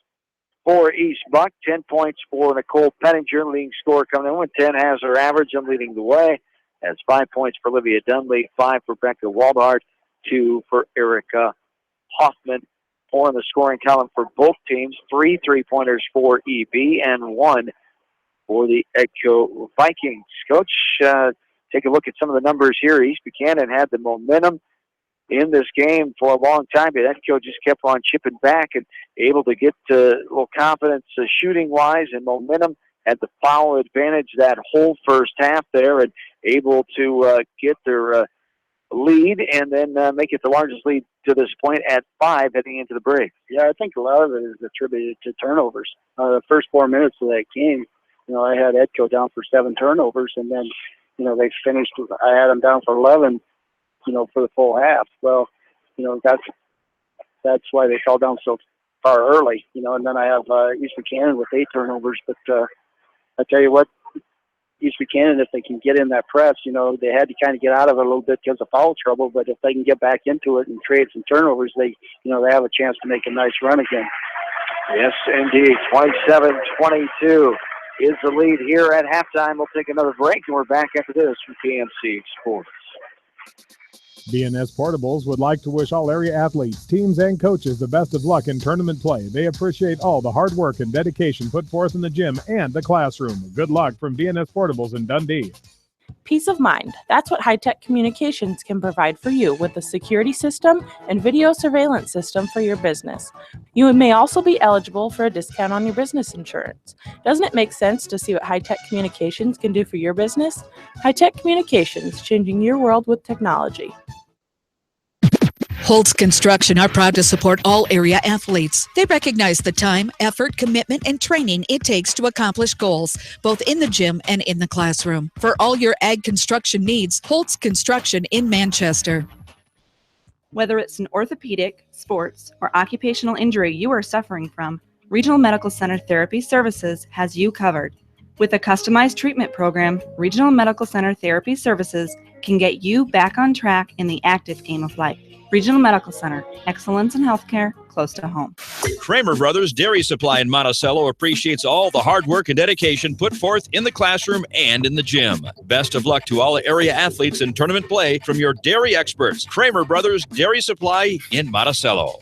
For East Buck, 10 points for Nicole Pettinger, leading scorer coming in with 10 has her average and leading the way. That's 5 points for Olivia Dunley, 5 for Becca Waldhart, 2 for Erica Hoffman. 4 in the scoring column for both teams, 3 3-pointers for EB and 1 for the EdCo Vikings. Coach, take a look at some of the numbers here. East Buchanan had the momentum in this game for a long time, but EdCo just kept on chipping back and able to get a little confidence shooting-wise and momentum. Had the foul advantage that whole first half there and able to get their lead and then make it the largest lead to this point at 5 heading into the break. Yeah, I think a lot of it is attributed to turnovers. The first 4 minutes of that game, I had EdCo down for 7 turnovers, and then, they finished, I had them down for 11, for the full half. Well, that's why they fell down so far early, and then I have East Buchanan with 8 turnovers. But I tell you what, East Buchanan, if they can get in that press, they had to kind of get out of it a little bit because of foul trouble, but if they can get back into it and trade some turnovers, they have a chance to make a nice run again. Yes, indeed. 27-22 is the lead here at halftime. We'll take another break, and we're back after this from PMC Sports. BNS Portables would like to wish all area athletes, teams, and coaches the best of luck in tournament play. They appreciate all the hard work and dedication put forth in the gym and the classroom. Good luck from BNS Portables in Dundee. Peace of mind. That's what high-tech communications can provide for you with a security system and video surveillance system for your business. You may also be eligible for a discount on your business insurance. Doesn't it make sense to see what high-tech communications can do for your business? High-tech communications, changing your world with technology. Holtz Construction are proud to support all area athletes. They recognize the time, effort, commitment, and training it takes to accomplish goals, both in the gym and in the classroom. For all your ag construction needs, Holtz Construction in Manchester. Whether it's an orthopedic, sports, or occupational injury you are suffering from, Regional Medical Center Therapy Services has you covered. With a customized treatment program, Regional Medical Center Therapy Services can get you back on track in the active game of life. Regional Medical Center, excellence in healthcare close to home. Kramer Brothers Dairy Supply in Monticello appreciates all the hard work and dedication put forth in the classroom and in the gym. Best of luck to all area athletes in tournament play from your dairy experts. Kramer Brothers Dairy Supply in Monticello.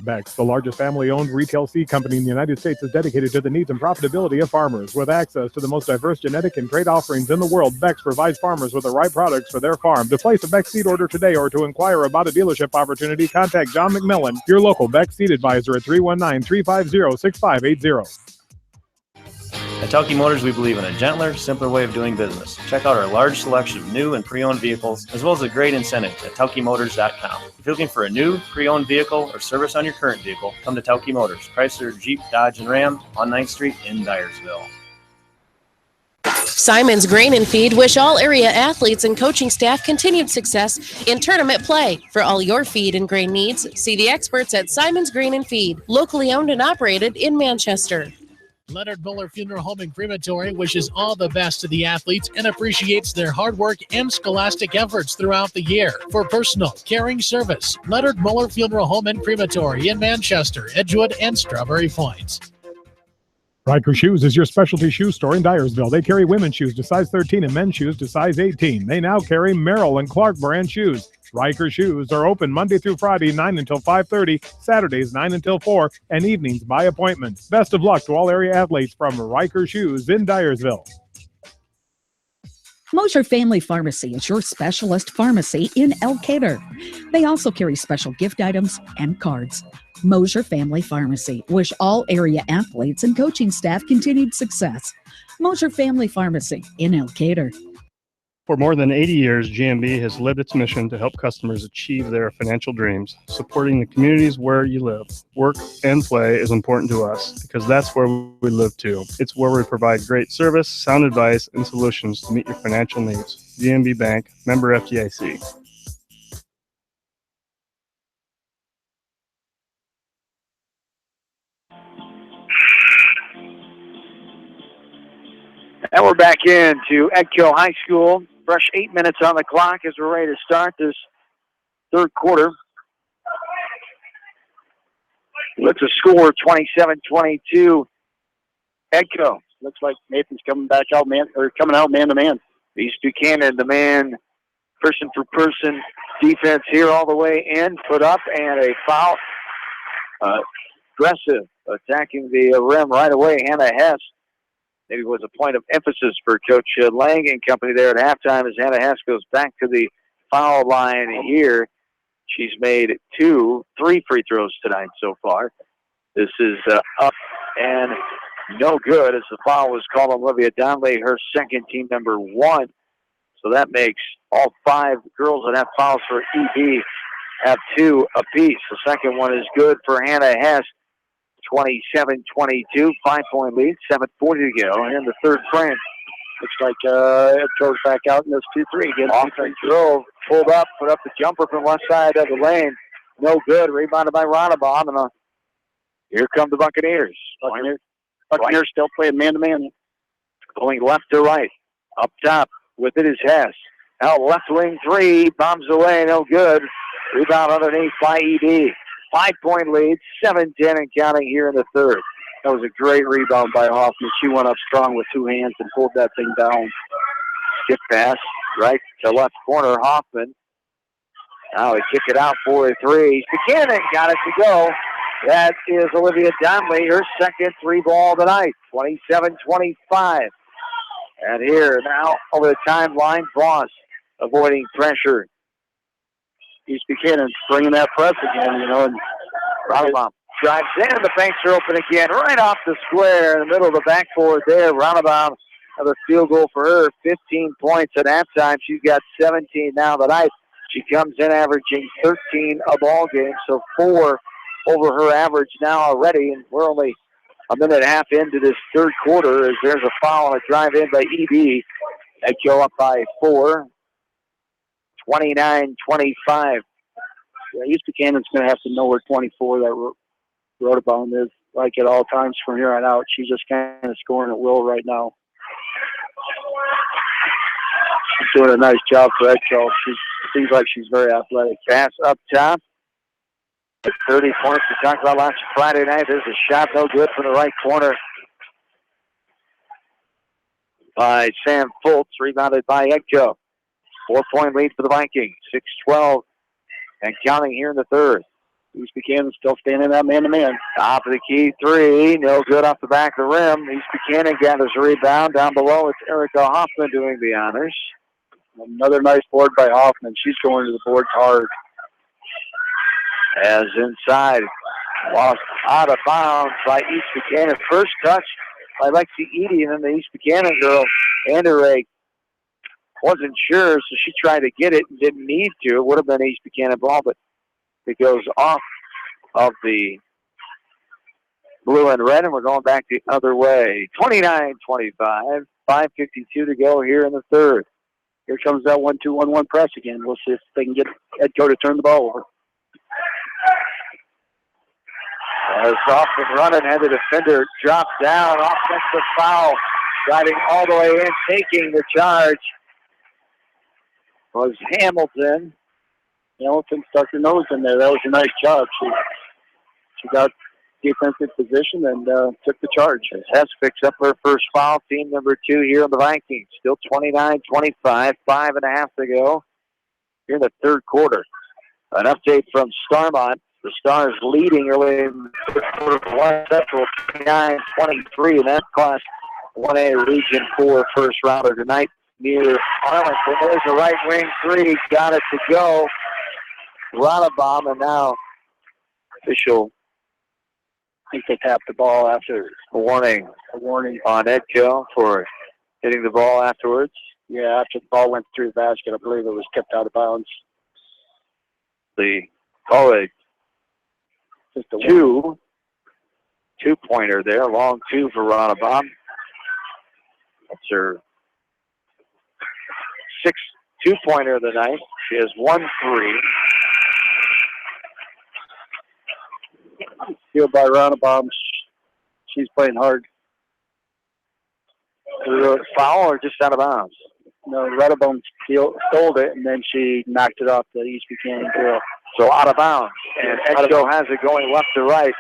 Beck's, the largest family-owned retail seed company in the United States, is dedicated to the needs and profitability of farmers. With access to the most diverse genetic and trait offerings in the world, Beck's provides farmers with the right products for their farm. To place a Beck's seed order today or to inquire about a dealership opportunity, contact John McMillan, your local Beck's seed advisor at 319-350-6580. At Tauke Motors, we believe in a gentler, simpler way of doing business. Check out our large selection of new and pre-owned vehicles, as well as a great incentive at TaukeMotors.com. If you're looking for a new, pre-owned vehicle or service on your current vehicle, come to Tauke Motors, Chrysler, Jeep, Dodge, and Ram on 9th Street in Dyersville. Simon's Grain and Feed wish all area athletes and coaching staff continued success in tournament play. For all your feed and grain needs, see the experts at Simon's Grain and Feed, locally owned and operated in Manchester. Leonard Muller Funeral Home and Crematory wishes all the best to the athletes and appreciates their hard work and scholastic efforts throughout the year. For personal, caring service, Leonard Muller Funeral Home and Crematory in Manchester, Edgewood, and Strawberry Points. Riker Shoes is your specialty shoe store in Dyersville. They carry women's shoes to size 13 and men's shoes to size 18. They now carry Merrill and Clark brand shoes. Riker Shoes are open Monday through Friday, 9 until 5:30, Saturdays 9 until 4, and evenings by appointment. Best of luck to all area athletes from Riker Shoes in Dyersville. Mosher Family Pharmacy is your specialist pharmacy in Elkader. They also carry special gift items and cards. Mosher Family Pharmacy wish all area athletes and coaching staff continued success. Mosher Family Pharmacy in Elkader. For more than 80 years, GMB has lived its mission to help customers achieve their financial dreams. Supporting the communities where you live, work, and play is important to us because that's where we live too. It's where we provide great service, sound advice, and solutions to meet your financial needs. GMB Bank, member FDIC. And we're back into EdCo High School. Fresh 8 minutes on the clock as we're ready to start this third quarter. Looks a score 27-22. EdCo. Looks like Nathan's coming out man to man. East Buchanan, the man, person for person defense here all the way in. Put up and a foul. Aggressive, attacking the rim right away. Hannah Hess. Maybe it was a point of emphasis for Coach Lang and company there at halftime as Hannah Hess goes back to the foul line here. She's made 3 free throws tonight so far. This is up and no good as the foul was called on Olivia Donnelly, her second, team number 1. So that makes all 5 girls that have fouls for EB have 2 apiece. The second one is good for Hannah Hess. 27-22, 5-point lead, 7:40 to go in the third frame. Looks like EdCo's back out in this 2-3 again. Offense drove, pulled up, put up the jumper from left side of the lane. No good, rebounded by Ronnebaum, and here come the Buccaneers. Buccaneers still playing man-to-man. Going left to right. Up top with it is Hess. Out left wing 3, bombs away, no good. Rebound underneath by ED. 5-point lead, 7-10 and counting here in the third. That was a great rebound by Hoffman. She went up strong with 2 hands and pulled that thing down. Skip pass, right to left corner, Hoffman. Now they kick it out for a 3. Buchanan got it to go. That is Olivia Donnelly, her second 3-ball tonight, 27-25. And here now over the timeline, Voss avoiding pressure. East Buchanan's bringing that press again, and Ronnebaum drives in. The banks are open again, right off the square in the middle of the backboard there. Ronnebaum, another field goal for her, 15 points at halftime. She's got 17 now tonight. She comes in averaging 13 a ball game, so 4 over her average now already, and we're only a minute and a half into this third quarter as there's a foul and a drive in by EB. EdCo up by 4. 29-25. East Buchanan's going to have to know where 24, that Ronnebaum is, like at all times from here on out. She's just kind of scoring at will right now. She's doing a nice job for EdCo. She seems like she's very athletic. Pass up top. 30 points we talked about last Friday night. There's a shot, no good from the right corner by Sam Fultz, rebounded by EdCo. 4-point lead for the Vikings, 6-12, and counting here in the third. East Buchanan still standing that man-to-man. Top of the key 3, no good off the back of the rim. East Buchanan gathers a rebound. Down below, it's Erica Hoffman doing the honors. Another nice board by Hoffman. She's going to the boards hard. As inside, lost out of bounds by East Buchanan. First touch by Lexi Eady, and then the East Buchanan girl, Anderegg, wasn't sure, so she tried to get it and didn't need to. It would have been East Buchanan ball, but it goes off of the blue and red, and we're going back the other way. 29-25, 5:52 to go here in the third. Here comes that 1-2-1-1 press again. We'll see if they can get EdCo to turn the ball over. As off and running, and the defender drops down. Offensive foul, driving all the way in, taking the charge was Hamilton. Hamilton stuck her nose in there. That was a nice job. She got defensive position and took the charge. As Hess picks up her first foul, team number 2 here on the Vikings. Still 29-25, 5.5 to go. here in the third quarter. An update from Starmont. The Stars leading early in the third quarter, West Central 29-23, and that Class 1A Region 4 first rounder tonight near Arlington. There's a right wing three, got it to go. Rottenbaum, and now official, I think they tapped the ball after a warning on EdCo for hitting the ball afterwards. Yeah, after the ball went through the basket, I believe it was kept out of bounds. The just a two-pointer there, long two for Rottenbaum. That's her sixth two-pointer of the night. She has 1 3. Field by Rottenbaum. She's playing hard. Foul or just out of bounds? No, Rottenbaum stole it, and then she knocked it off the East Buchanan girl. So out of bounds. And EdCo has it going left to right.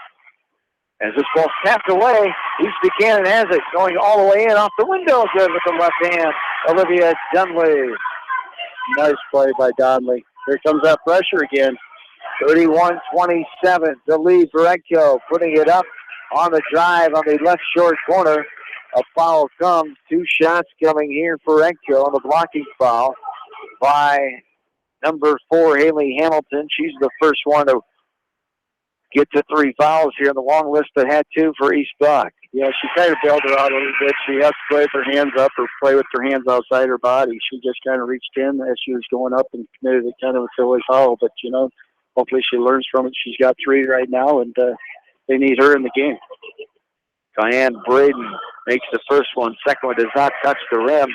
As this ball snapped away, East Buchanan has it going all the way in off the window. Good with the left hand. Olivia Dunley. Nice play by Donley. Here comes that pressure again. 31-27, the lead for EdCo. Putting it up on the drive on the left short corner. A foul comes. 2 shots coming here for EdCo on the blocking foul by number 4, Haley Hamilton. She's the first one to get to 3 fouls here in the long list that had 2 for East Buck. Yeah, she kind of bailed her out a little bit. She has to play with her hands up or play with her hands outside her body. She just kind of reached in as she was going up and committed a kind of a silly foul. But, you know, hopefully she learns from it. She's got 3 right now, and they need her in the game. Diane Braden makes the first one. Second one does not touch the rim.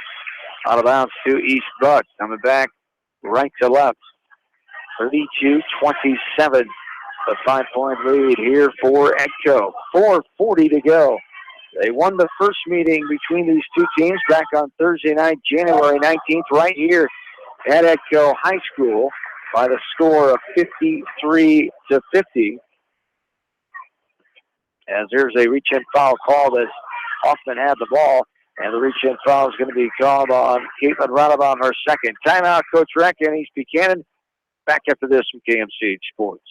Out of bounds to East Buck. Coming back right to left. 32-27. A 5-point lead here for EdCo. 4:40 to go. They won the first meeting between these two teams back on Thursday night, January 19th, right here at EdCo High School by the score of 53-50. As there's a reach-in foul call as Hoffman had the ball, and the reach-in foul is going to be called on Caitlin Rottenbaum, her second. Timeout, Coach Reck and East Buchanan. Back after this from KMCH Sports.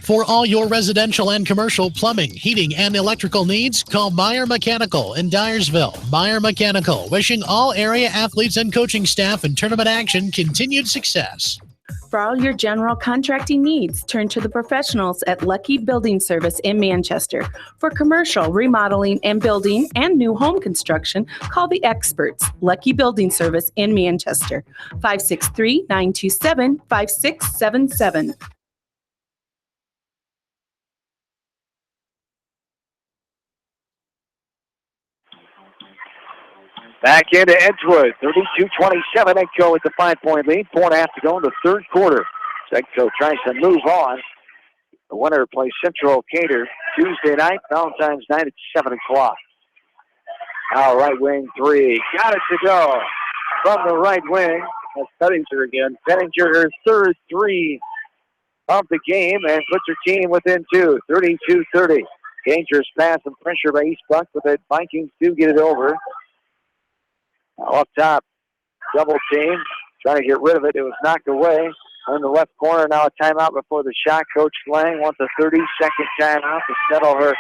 For all your residential and commercial plumbing, heating, and electrical needs, call Meyer Mechanical in Dyersville. Meyer Mechanical, wishing all area athletes and coaching staff in tournament action continued success. For all your general contracting needs, turn to the professionals at Lucky Building Service in Manchester. For commercial, remodeling, and building and new home construction, call the experts, Lucky Building Service in Manchester. 563-927-5677. Back into Edgewood, 32-27. EdCo with the 5-point lead. 4.5 to go in the third quarter. EdCo tries to move on. The winner plays Central Cater Tuesday night, Valentine's night at 7 o'clock. Now right wing three. Got it to go from the right wing. That's Pettinger again. Pettinger, her third 3 of the game, and puts her team within 2. 32-30. Dangerous pass and pressure by East Buck, but the Vikings do get it over. Now up top, double team, trying to get rid of it. It was knocked away in the left corner. Now a timeout before the shot. Coach Lang wants a 30-second timeout to settle her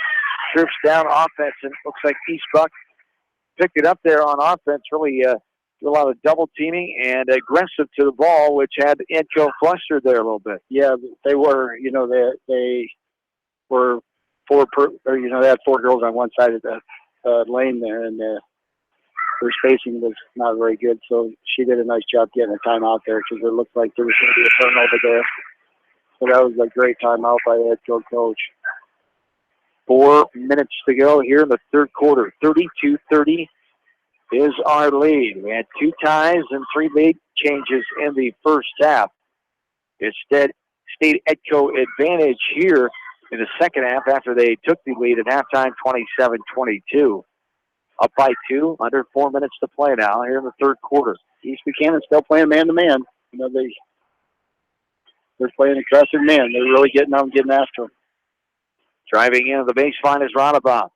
troops down offense. And it looks like East Buck picked it up there on offense. Really do a lot of double teaming and aggressive to the ball, which had EdCo flustered there a little bit. Yeah, they were. You know, they were they had 4 girls on one side of the lane there, and her spacing was not very good, so she did a nice job getting a timeout there because it looked like there was going to be a turnover there. So that was a great timeout by the EdCo coach. 4 minutes to go here in the third quarter. 32-30 is our lead. We had 2 ties and 3 lead changes in the first half. Instead, State EdCo advantage here in the second half after they took the lead at halftime, 27-22. Up by 2, under 4 minutes to play now here in the third quarter. East Buchanan still playing man-to-man. You know, they're playing aggressive man. They're really getting out and getting after them. Driving into the baseline is Rottenbaum.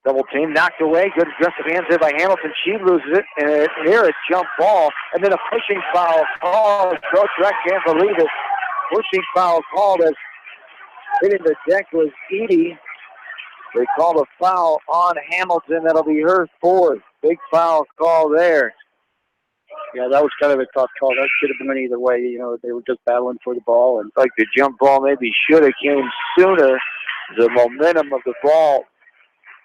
Double team knocked away. Good aggressive hands there by Hamilton. She loses it, and near a jump ball, and then a pushing foul called. Coach Reck can't believe it. Pushing foul called as hitting the deck was Edie. They called a foul on Hamilton. That'll be her fourth. Big foul call there. Yeah, that was kind of a tough call. That should have been either way. You know, they were just battling for the ball. And like the jump ball maybe should have came sooner. The momentum of the ball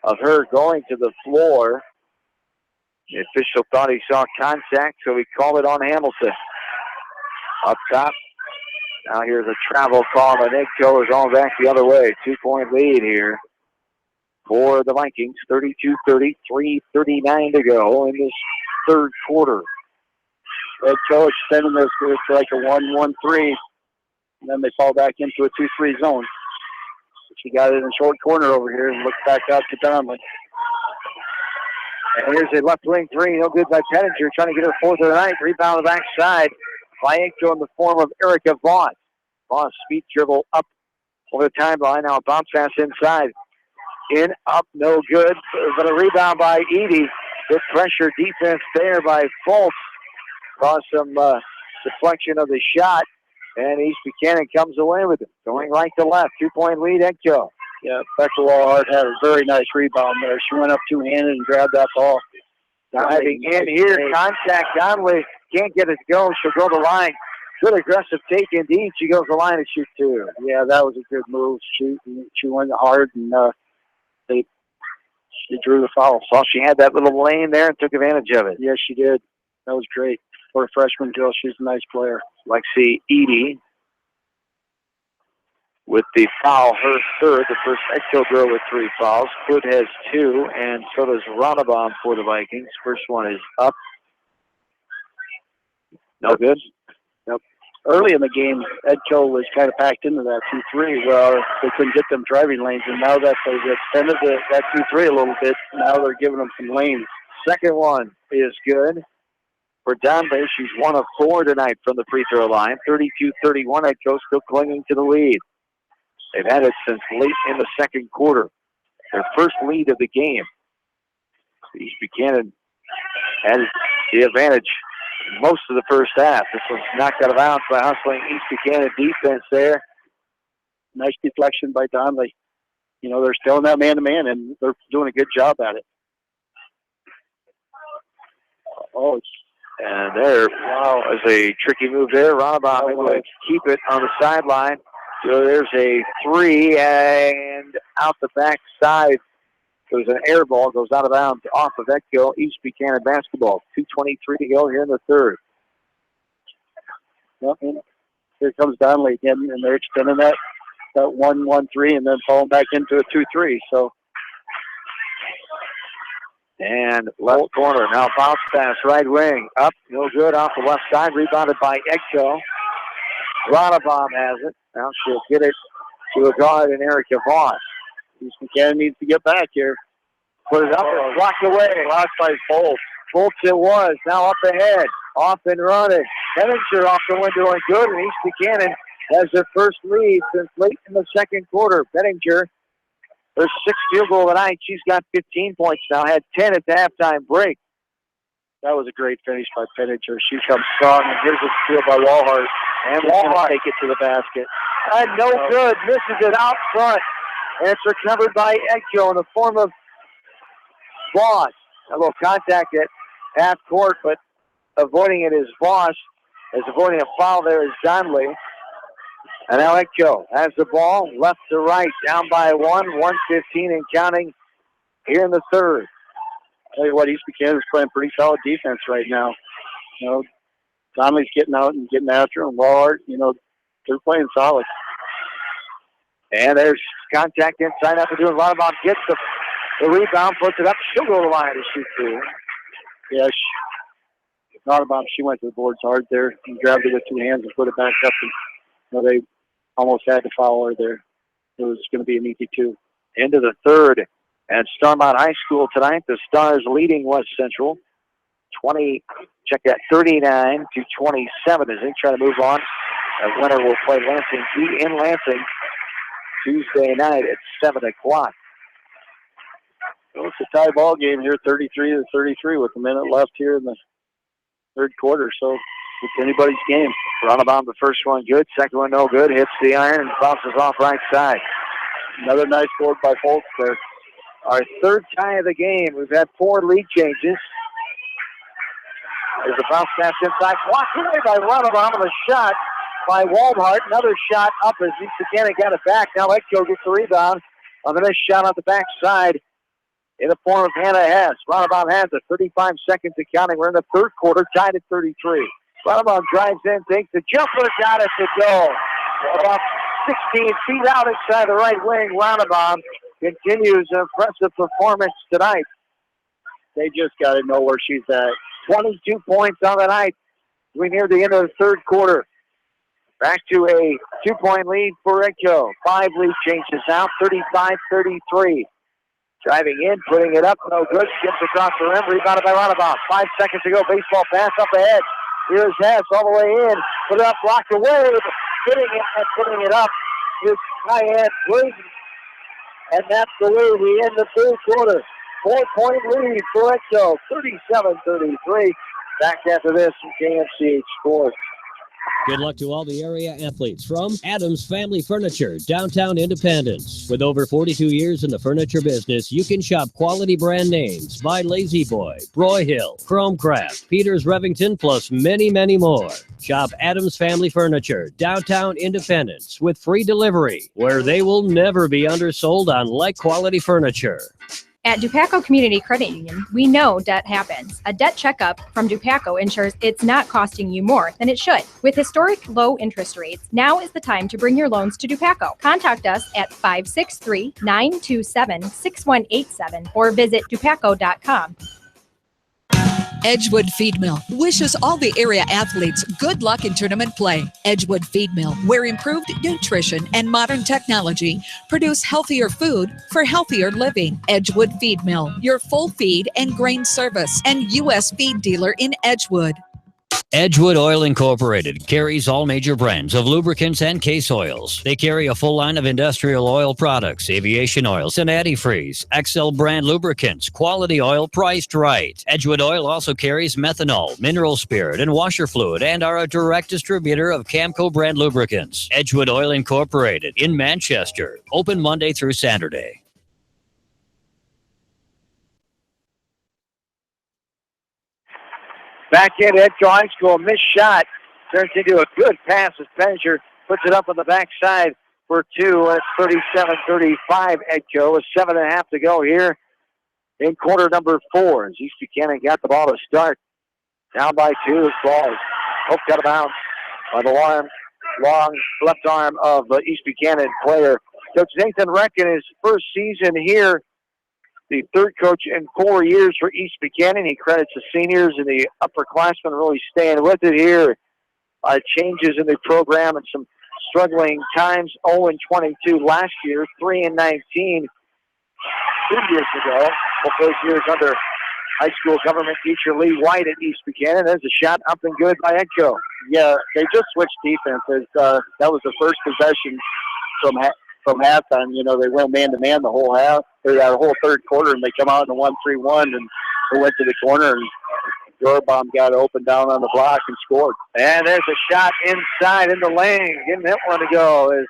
of her going to the floor. The official thought he saw contact, so he called it on Hamilton. Up top. Now here's a travel call, and EdCo is all back the other way. 2-point lead here for the Vikings. 32-30, 3:39 to go in this third quarter. EdCo extending this to like a 1-1-3, and then they fall back into a 2-3 zone. She got it in the short corner over here and looks back out to Donnelly. And here's a left wing three, no good by Pettinger, trying to get her fourth of the night. Rebound on the backside by EdCo in the form of Erica Vaughn. Vaughn speed dribble up over the timeline. Now a bounce pass inside. In, up, no good. But a rebound by Edie. Good pressure defense there by Fultz. Caused some deflection of the shot. And East Buchanan comes away with it. Going right to left. 2-point lead, EdCo. Yeah, Becca Wallhart had a very nice rebound there. She went up two-handed and grabbed that ball. Diving in here, contact. Donnelly can't get it to go. She'll go to the line. Good aggressive take indeed. She goes to the line and shoot two. Yeah, that was a good move. She went hard and she drew the foul. Saw she had that little lane there and took advantage of it. Yes, she did. That was great. For a freshman girl, she's a nice player. Lexi Edie with the foul, her third. The first EdCo girl with 3 fouls. Hood has 2, and so does Ronnebaum for the Vikings. First one is up. No good. Nope. Early in the game, EdCo was kind of packed into that 2-3. Well, they couldn't get them driving lanes, and now that they've extended that 2-3 a little bit, now they're giving them some lanes. Second one is good. For Donnelly, she's 1 of 4 tonight from the free throw line. 32-31, EdCo still clinging to the lead. They've had it since late in the second quarter. Their first lead of the game. East Buchanan had the advantage most of the first half. This one's knocked out of bounds by hustling East Buchanan defense there. Nice deflection by Donnelly. You know, they're still in that man-to-man, and they're doing a good job at it. Oh, and there, wow, is a tricky move there. Ronnebaum able to keep it on the sideline. So there's a 3, and out the back side. There's an air ball, goes out of bounds off of EdCo. East Buchanan basketball. 2:23 to go here in the third. Well, here comes Donnelly again, and they're extending that 1-1-3 and then falling back into a 2-3. So. And left corner, now bounce pass, right wing, up, no good, off the left side, rebounded by EdCo. Ronnebaum has it, now she'll get it to a guard in Erica Vaughn. East Buchanan needs to get back here. Put it up, blocked away. Blocked by Fultz. Fultz it was, now up ahead, off and running. Pettinger off the window and good, and East Buchanan has their first lead since late in the second quarter. Pettinger, her 6th field goal of the night. She's got 15 points now. Had 10 at the halftime break. That was a great finish by Pettinger. She comes strong, and here's a steal by Wallhart. And Wallhart take it to the basket. And no good. Misses it out front. And it's recovered by EdCo in the form of Voss. A little contact at half court, but avoiding it is Voss. As avoiding a foul there is Donnelly. And now EdCo has the ball left to right, down by 1:15 and counting here in the third. Tell you what, East Buchanan is playing pretty solid defense right now. You know, Donnelly's getting out and getting after him. Wallhart, you know, they're playing solid. And there's contact inside after doing Ronnebaum gets the rebound, puts it up. She'll go to the line to shoot two. Yeah, Ronnebaum, she went to the boards hard there and grabbed it with 2 hands and put it back up. And, you know, they almost had to foul her there. It was going to be an easy 2. Into the third at Starmont High School tonight. The Stars leading West Central 39-27 as they try to move on. The winner will play Lansing Key in Lansing Tuesday night at 7 o'clock. So it's a tie ball game here, 33-33 with a minute left here in the third quarter. So it's anybody's game. Runabout, the first one good, second one no good, hits the iron and bounces off right side. Another nice board by Foltz there. Our third tie of the game. We've had 4 lead changes. There's a bounce pass inside, blocked away by Runabout, and a shot by Waldhart. Another shot up as East Buchanan got it back. Now EdCo gets the rebound on the next shot on the backside in the form of Hannah Hess. Runabout has it. 35 seconds to counting. We're in the third quarter, tied at 33. Runabout drives in, takes the jumper, got it to go. About 16 feet out inside the right wing. Runabout continues an impressive performance tonight. They just got to know where she's at. 22 points on the night. We near the end of the third quarter. Back to a 2-point lead for EdCo. 5 lead changes now, 35-33. Driving in, putting it up, no good. Skips across the rim, rebounded by Runabout. 5 seconds to go, baseball pass up ahead. Here's Hess all the way in. Put it up, blocked away. Hitting it and putting it up is Kyan Brayden. And that's the way we end the third quarter. 4-point lead for EdCo, 37-33. Back after this from KMCH Sports. Good luck to all the area athletes from Adams Family Furniture, downtown Independence. With over 42 years in the furniture business, you can shop quality brand names by Lazy Boy, Broyhill, Chromecraft, Peters Revington, plus many, many more. Shop Adams Family Furniture, downtown Independence, with free delivery, where they will never be undersold on like-quality furniture. At Dupaco Community Credit Union, we know debt happens. A debt checkup from Dupaco ensures it's not costing you more than it should. With historic low interest rates, now is the time to bring your loans to Dupaco. Contact us at 563-927-6187 or visit dupaco.com. Edgewood Feed Mill wishes all the area athletes good luck in tournament play. Edgewood Feed Mill, where improved nutrition and modern technology produce healthier food for healthier living. Edgewood Feed Mill, your full feed and grain service and U.S. feed dealer in Edgewood. Edgewood Oil Incorporated carries all major brands of lubricants and case oils. They carry a full line of industrial oil products, aviation oils, and antifreeze, XL brand lubricants, quality oil priced right. Edgewood Oil also carries methanol, mineral spirit, and washer fluid, and are a direct distributor of Camco brand lubricants. Edgewood Oil Incorporated in Manchester, open Monday through Saturday. Back in EdCo High School, missed shot turns into a good pass as Penninger puts it up on the backside for 2, and it's 37-35 EdCo with 7.5 to go here in quarter number 4. As East Buchanan got the ball to start. Down by 2, this ball is poked out of bounds by the long left arm of the East Buchanan player. Coach Nathan Recken, his first season here, the third coach in 4 years for East Buchanan. He credits the seniors and the upperclassmen really staying with it here. Changes in the program and some struggling times. 0-22 last year, 3-19 2 years ago. Both those years under high school government teacher Lee White at East Buchanan. There's a shot up and good by EdCo. Yeah, they just switched defenses. That was the first possession from halftime. You know, they went man-to-man the whole half, or that whole third quarter, and they come out in a 1-3-1, and they went to the corner, and Yorbaum got open down on the block and scored. And there's a shot inside in the lane. Getting that one to go is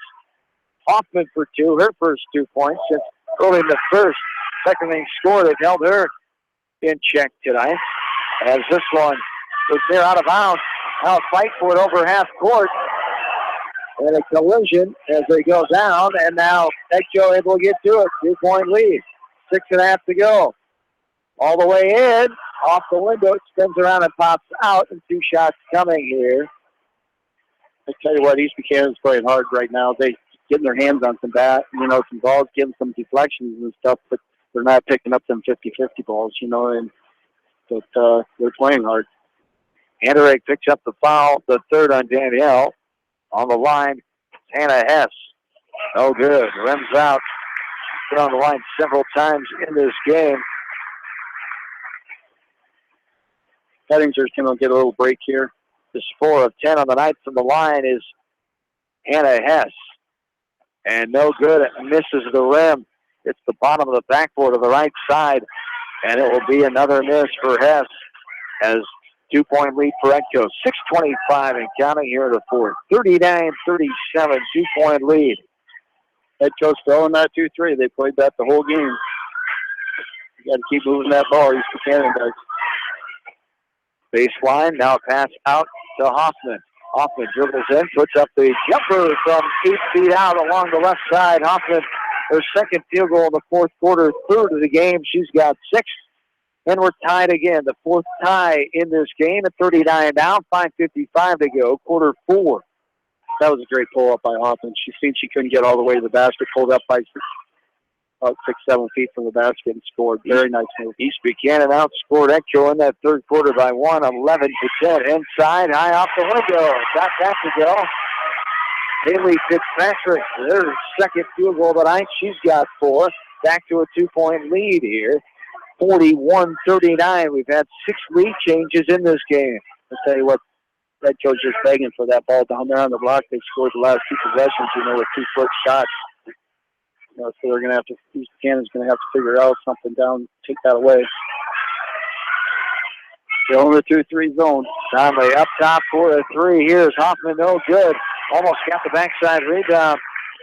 Hoffman for 2, her first 2 points since early in the first. Second inning score, they've held her in check tonight. As this one was there out of bounds. Now fight for it over half court. And a collision as they go down, and now EdCo able to get to it. 2-point lead. 6.5 to go. All the way in, off the window, it spins around and pops out, and 2 shots coming here. I tell you what, East Buchanan's playing hard right now. They getting their hands on some some balls, getting some deflections and stuff, but they're not picking up them 50-50 balls, but they're playing hard. Anderegg picks up the foul, the third on Danielle. On the line, Hannah Hess. No good. Rims out. Been on the line several times in this game. Pettinger's going to get a little break here. The 4 of 10 on the night from the line is Hannah Hess. And no good. It misses the rim. It's the bottom of the backboard of the right side, and it will be another miss for Hess as 2-point lead for EdCo. 6:25 and counting here in the fourth. 39-37, 2-point lead. EdCo's throwing that 2-3. They played that the whole game. You got to keep moving that ball. East Buchanan does. Baseline, now pass out to Hoffman. Hoffman dribbles in, puts up the jumper from 8 feet out along the left side. Hoffman, her second field goal in the fourth quarter, third of the game. She's got 6. And we're tied again. The fourth tie in this game at 39 down, 5:55 to go, quarter 4. That was a great pull-up by Hoffman. She seen she couldn't get all the way to the basket, pulled up by about 6-7 feet from the basket and scored. Very nice move. East Buchanan outscored EdCo in that third quarter by 1, 11-10. Inside, high off the window. Got that to go. Haley Fitzpatrick, their second field goal tonight. She's got 4. Back to a 2-point lead here. 41-39. We've had 6 lead changes in this game. I'll tell you what, EdCo's just begging for that ball down there on the block. They scored the last 2 possessions, with 2-foot shots. So they're going to have to, East Buchanan's going to have to figure out something down, take that away. Still in the 2-3 zone. Conley up top for a 3. Here's Hoffman, no good. Almost got the backside rebound.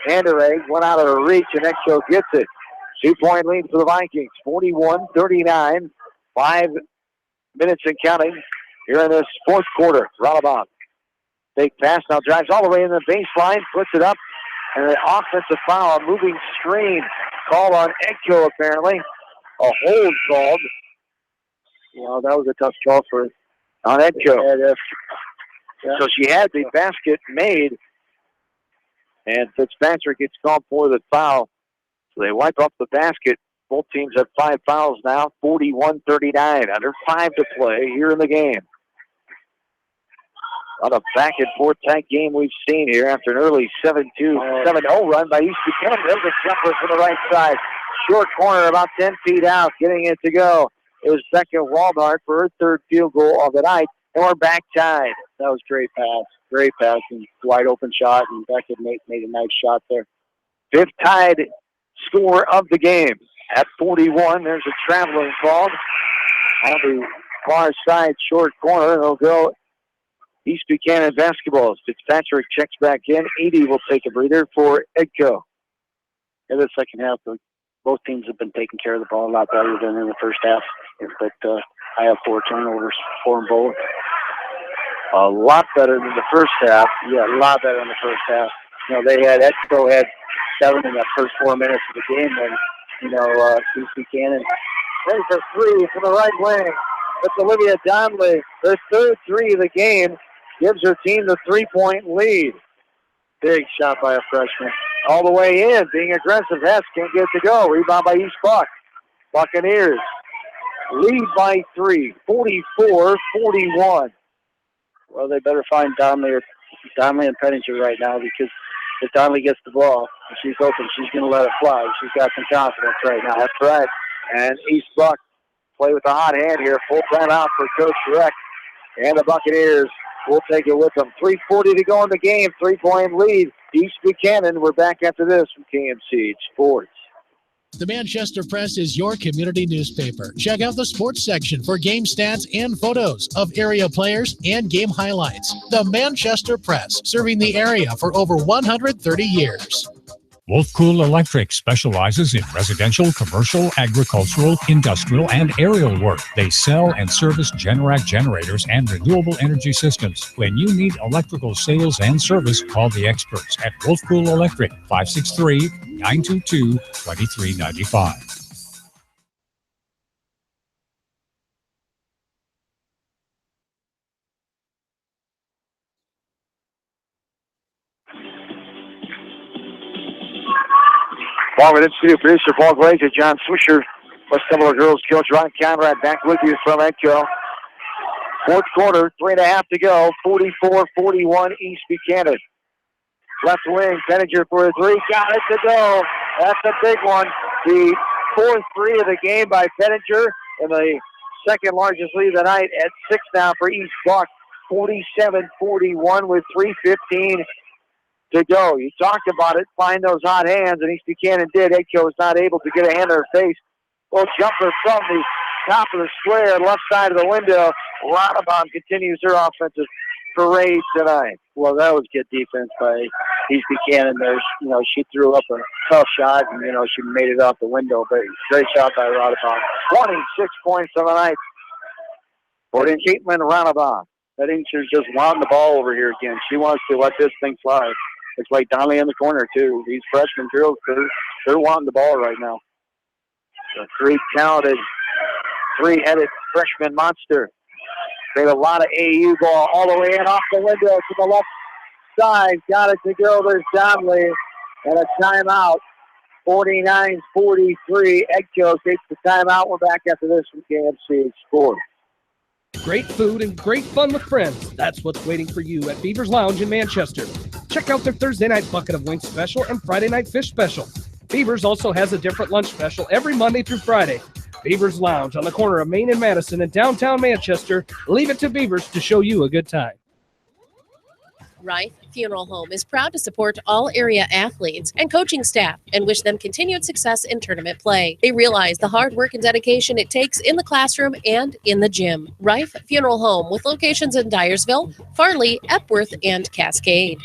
Anderegg went out of her reach, and EdCo gets it. 2-point lead for the Vikings, 41-39. 5 minutes and counting here in this fourth quarter. Ralabon. Big pass, now drives all the way in the baseline, puts it up, and an offensive foul, a moving screen called on EdCo apparently. A hold called. Well, that was a tough call for on EdCo. Yeah. So she had the basket made, and Fitzpatrick gets called for the foul. So they wipe up the basket. Both teams have 5 fouls now, 41-39. Under 5 to play here in the game. On a back-and-forth tight game we've seen here after an early 7-0 run by East Buchanan. There's a jumper from the right side. Short corner about 10 feet out. Getting it to go is Becca Waldhart for her third field goal of the night. And we're back tied. That was great pass. Great pass and wide open shot. And Becca made a nice shot there. 5th tied score of the game. At 41, there's a traveling called on the far side short corner. It'll go East Buchanan basketball. Fitzpatrick checks back in. 80 will take a breather for EdCo. In the second half, both teams have been taking care of the ball a lot better than in the first half. But I have 4 turnovers for them both. A lot better than the first half. Yeah, a lot better than the first half. EdCo had 7 in the first 4 minutes of the game when, East Buchanan. There's a 3 from the right wing. That's Olivia Donnelly. Her third 3 of the game gives her team the 3-point lead. Big shot by a freshman. All the way in, being aggressive. Hess can't get it to go. Rebound by East Buck. Buccaneers lead by 3, 44-41. Well, they better find Donnelly and Pettinger right now, because if Donnelly gets the ball and she's open, she's going to let it fly. She's got some confidence right now. That's right. And East Buck play with a hot hand here. Full time out for Coach Reck. And the Buccaneers will take it with them. 3:40 to go in the game. 3-point lead. East Buchanan. We're back after this from KMC Sports. The Manchester Press is your community newspaper. Check out the sports section for game stats and photos of area players and game highlights. The Manchester Press, serving the area for over 130 years. Wolfcool Electric specializes in residential, commercial, agricultural, industrial, and aerial work. They sell and service Generac generators and renewable energy systems. When you need electrical sales and service, call the experts at Wolfcool Electric, 563-922-2395. Forward Institute producer Paul Glazer, John Swisher, West Temple Girls coach Ron Conrad back with you from EdCo. Fourth quarter, 3.5 to go, 44-41 East Buchanan. Left wing, Pettinger for a 3, got it to go. That's a big one. The 4th 3 of the game by Pettinger, and the second largest lead of the night at 6 now for East Buck. 47-41 with 3:15 to go. You talked about it, find those hot hands, and East Buchanan did. EdCo was not able to get a hand in her face. Little jumper from the top of the square, left side of the window. Roundabout continues her offensive parade tonight. Well, that was good defense by East Buchanan there. You know, she threw up a tough shot, and, you know, she made it out the window, but great shot by Roundabout. 26 points on the night for Caitlin Roundabout. I think she's just wanting the ball over here again. She wants to let this thing fly. It's like Donnelly in the corner, too. These freshman girls, they're wanting the ball right now. The three-talented, three-headed freshman monster. Played a lot of AU ball all the way in off the window to the left side. Got it to go. There's Donnelly. And a timeout. 49-43. EdCo takes the timeout. We're back after this from KMC Sports. Great food and great fun with friends. That's what's waiting for you at Beaver's Lounge in Manchester. Check out their Thursday night bucket of wings special and Friday night fish special. Beaver's also has a different lunch special every Monday through Friday. Beaver's Lounge on the corner of Main and Madison in downtown Manchester. Leave it to Beaver's to show you a good time. Rife Funeral Home is proud to support all area athletes and coaching staff and wish them continued success in tournament play. They realize the hard work and dedication it takes in the classroom and in the gym. Rife Funeral Home with locations in Dyersville, Farley, Epworth, and Cascade.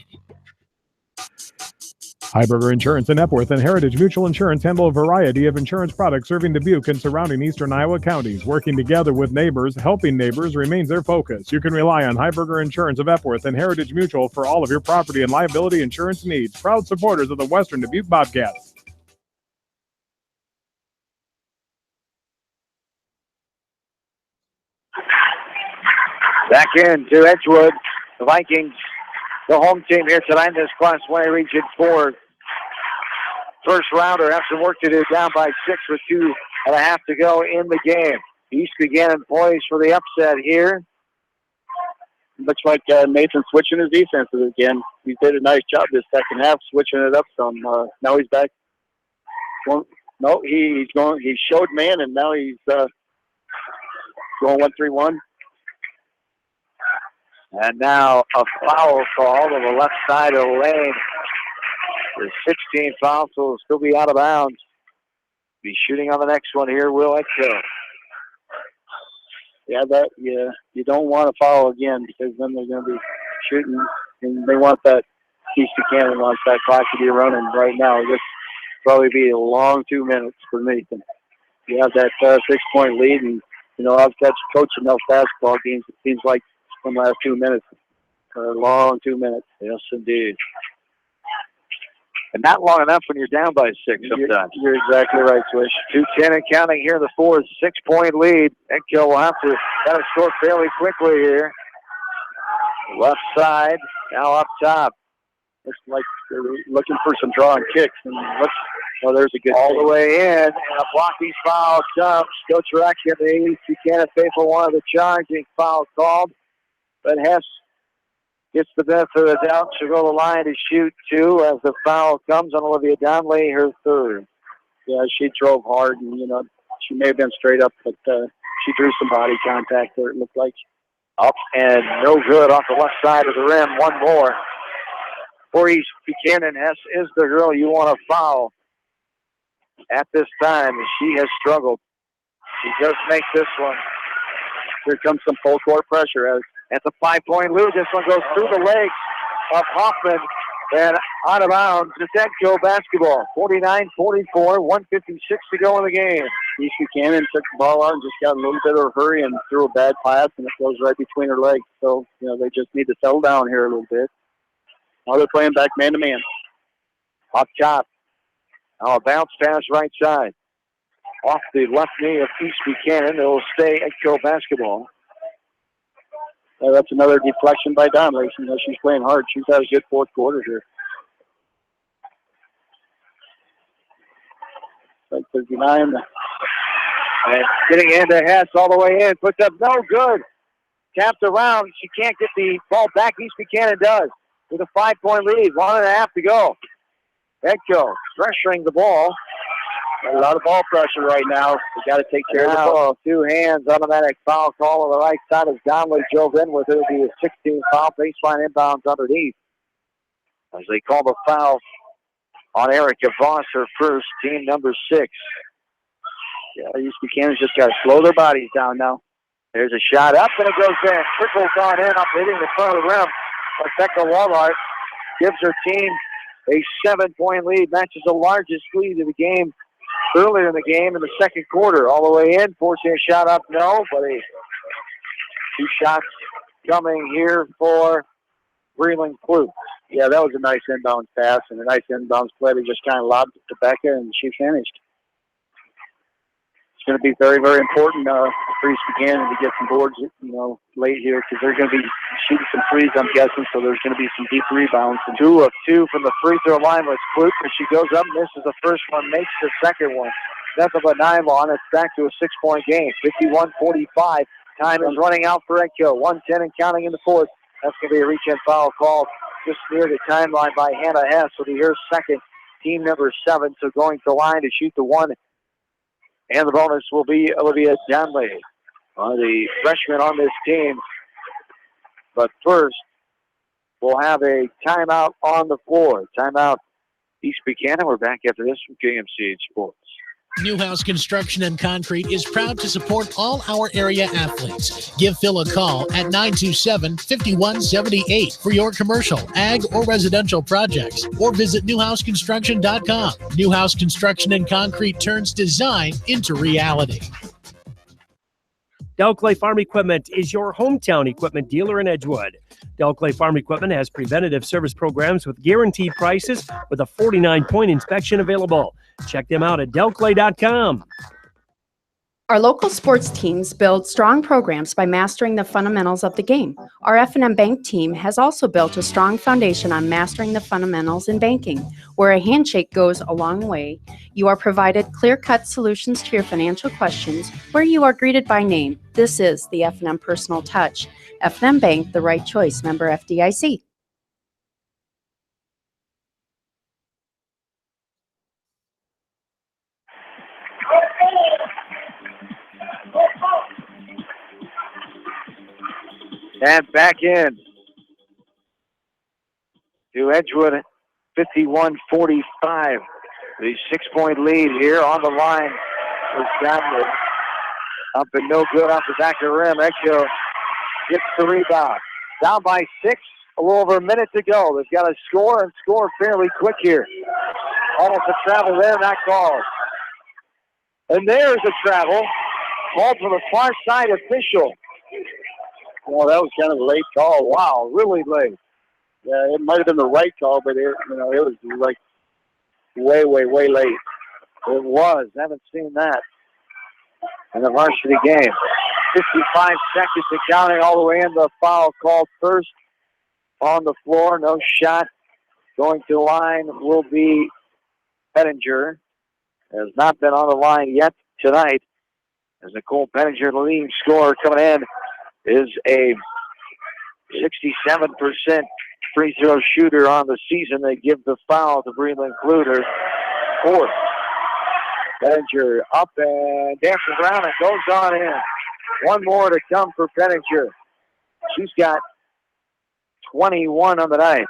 Heiberger Insurance in Epworth and Heritage Mutual Insurance handle a variety of insurance products serving Dubuque and surrounding eastern Iowa counties. Working together with neighbors, helping neighbors remains their focus. You can rely on Heiberger Insurance of Epworth and Heritage Mutual for all of your property and liability insurance needs. Proud supporters of the Western Dubuque Bobcats. Back in to Edgewood. The Vikings, the home team here tonight in this Class 1A Region 4 first rounder, have some work to do, down by 6 with 2.5 to go in the game. East Buchanan poised for the upset here. Looks like Nathan switching his defenses again. He did a nice job this second half, switching it up some. Now he's back. No, he's going. He showed man, and now he's going 1-3-1. And now a foul call to the left side of the lane. The 16th foul, so will still be out of bounds. Be shooting on the next one here, Will EdCo. Yeah, you don't want to foul again because then they're going to be shooting, and they want that. East Buchanan wants that clock to be running right now. This probably be a long 2 minutes for Nathan. You have that 6-point lead, and you know I've coached enough basketball games. It seems like the last 2 minutes, a long 2 minutes. Yes, indeed. And not long enough when you're down by 6 sometimes. You're exactly right, Swish. 2:10 and counting here in the fourth, 6-point lead. EdCo will have to cut it short fairly quickly here. Left side, now up top. Looks like they're looking for some drawing kicks. And there's a good all the way in, and a blocking foul jumps. Coach Reck in the East Buchanan faithful one of the charging foul called. But Hess gets the benefit of the doubt. She'll go to the line to shoot 2 as the foul comes on Olivia Donnelly, her third. Yeah, she drove hard, and, you know, she may have been straight up, but she drew some body contact there, it looked like. Up and no good off the left side of the rim. One more for East Buchanan. Hess is the girl you want to foul at this time, and she has struggled. She does make this one. Here comes some full court pressure. That's a 5-point lead. This one goes through the legs of Hoffman and out of bounds. It's EdCo basketball. 49-44, 1:56 to go in the game. East Buchanan took the ball out and just got a little bit of a hurry and threw a bad pass, and it goes right between her legs. So, you know, they just need to settle down here a little bit. Now they're playing back man-to-man. Up top. Now a bounce pass right side. Off the left knee of East Buchanan. It will stay EdCo basketball. That's another deflection by Donnelly. You know, she's playing hard. She's had a good fourth quarter here. 39. And getting into Hess all the way in. Puts up no good. Tapped around. She can't get the ball back. East Buchanan does. With a 5-point lead. 1.5 to go. EdCo pressuring the ball. Got a lot of ball pressure right now. We got to take care of the ball. 2 hands, automatic foul call on the right side as Donnelly drove in with it. It'll be a 16 foul, baseline inbounds underneath. as they call the foul on Erica Voss, her first, team number 6. Yeah, East Buchanan's just got to slow their bodies down now. There's a shot up, and it goes in. Trickles on in, up hitting the front of the rim. Rebecca Wallart gives her team a 7-point lead. Matches the largest lead of the game earlier in the game in the second quarter. All the way in, forcing a shot up, no, but 2 shots coming here for Breland Klute. Yeah, that was a nice inbounds pass and a nice inbounds play. They just kind of lobbed it to Becca, and she finished. It's going to be very, very important for East Buchanan to get some boards, late here, because they're going to be shooting some threes, I'm guessing, so there's going to be some deep rebounds. And 2 of 2 from the free throw line was Klute, but she goes up, misses the first one, makes the second one. Nothing but nylon. It's back to a 6-point game, 51-45. Time is running out for EdCo. 1:10 and counting in the fourth. That's going to be a reach-in foul called just near the timeline by Hannah Hess. So the here second, team number 7. So going to the line to shoot the 1. And the bonus will be Olivia Danley, the freshman on this team. But first, we'll have a timeout on the floor. Timeout East Buchanan. We're back after this from KMC Sports. Newhouse Construction and Concrete is proud to support all our area athletes. Give Phil a call at 927-5178 for your commercial, ag, or residential projects, or visit newhouseconstruction.com. Newhouse Construction and Concrete turns design into reality. Delclay Farm Equipment is your hometown equipment dealer in Edgewood. Delclay Farm Equipment has preventative service programs with guaranteed prices with a 49-point inspection available. Check them out at delclay.com. Our local sports teams build strong programs by mastering the fundamentals of the game. Our F&M Bank team has also built a strong foundation on mastering the fundamentals in banking, where a handshake goes a long way. You are provided clear-cut solutions to your financial questions, where you are greeted by name. This is the F&M Personal Touch. F&M Bank, the right choice. Member FDIC. And back in to Edgewood, 51-45. The 6-point lead here on the line is Danley. Up and no good off the back of the rim. EdCo gets the rebound. Down by 6, a little over a minute to go. They've got to score and score fairly quick here. Almost a travel there, not called. And there's a travel. Called from the far side official. Well, that was kind of a late call. Wow, really late. Yeah, it might have been the right call, but it was like way, way, way late. It was. Haven't seen that in the varsity game. 55 seconds to counting all the way in. The foul called first on the floor. No shot. Going to the line will be Pettinger. Has not been on the line yet tonight. As Nicole Pettinger, the leading scorer coming in, is a 67% free throw shooter on the season. They give the foul to Breland Klute, fourth. Pettinger up and dances around and goes on in. One more to come for Pettinger. She's got 21 on the night.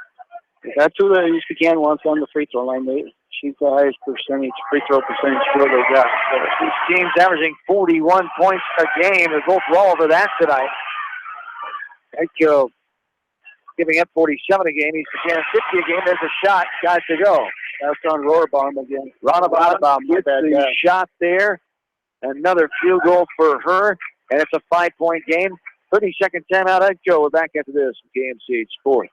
That's who the East Buchanan wants on the free throw line. She's the highest free throw percentage score they got. So these teams averaging 41 points a game. They're both well over that tonight. EdCo giving up 47 a game. East Buchanan 50 a game. There's a shot. Got to go. That's on Rohrbaum again. Rohrbaum gets the shot there. Another field goal for her. And it's a 5-point game. 30-second timeout. EdCo. We're back after this from KMC Sports.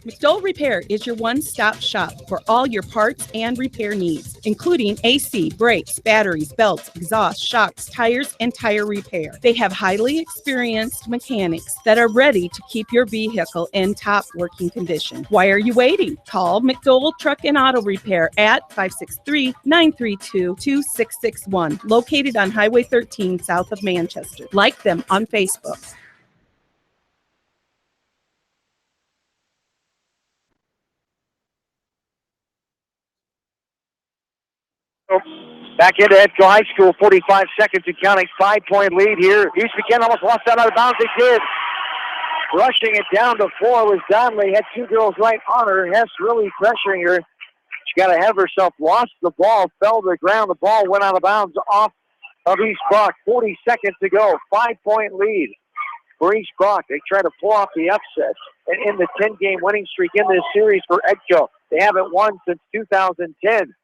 McDowell Repair is your one-stop shop for all your parts and repair needs, including AC, brakes, batteries, belts, exhaust, shocks, tires, and tire repair. They have highly experienced mechanics that are ready to keep your vehicle in top working condition. Why are you waiting? Call McDowell Truck and Auto Repair at 563-932-2661, located on Highway 13 south of Manchester. Like them on Facebook. Back into EdCo High School, 45 seconds and counting, 5-point lead here. East Buchanan almost lost that out of bounds. They did. Rushing it down to 4 was Donnelly. Had two girls right on her. Hess really pressuring her. She got ahead of herself, lost the ball, fell to the ground. The ball went out of bounds off of East Brock. 40 seconds to go. 5-point lead for East Brock. They try to pull off the upset and end the 10-game winning streak in this series for EdCo. They haven't won since 2010.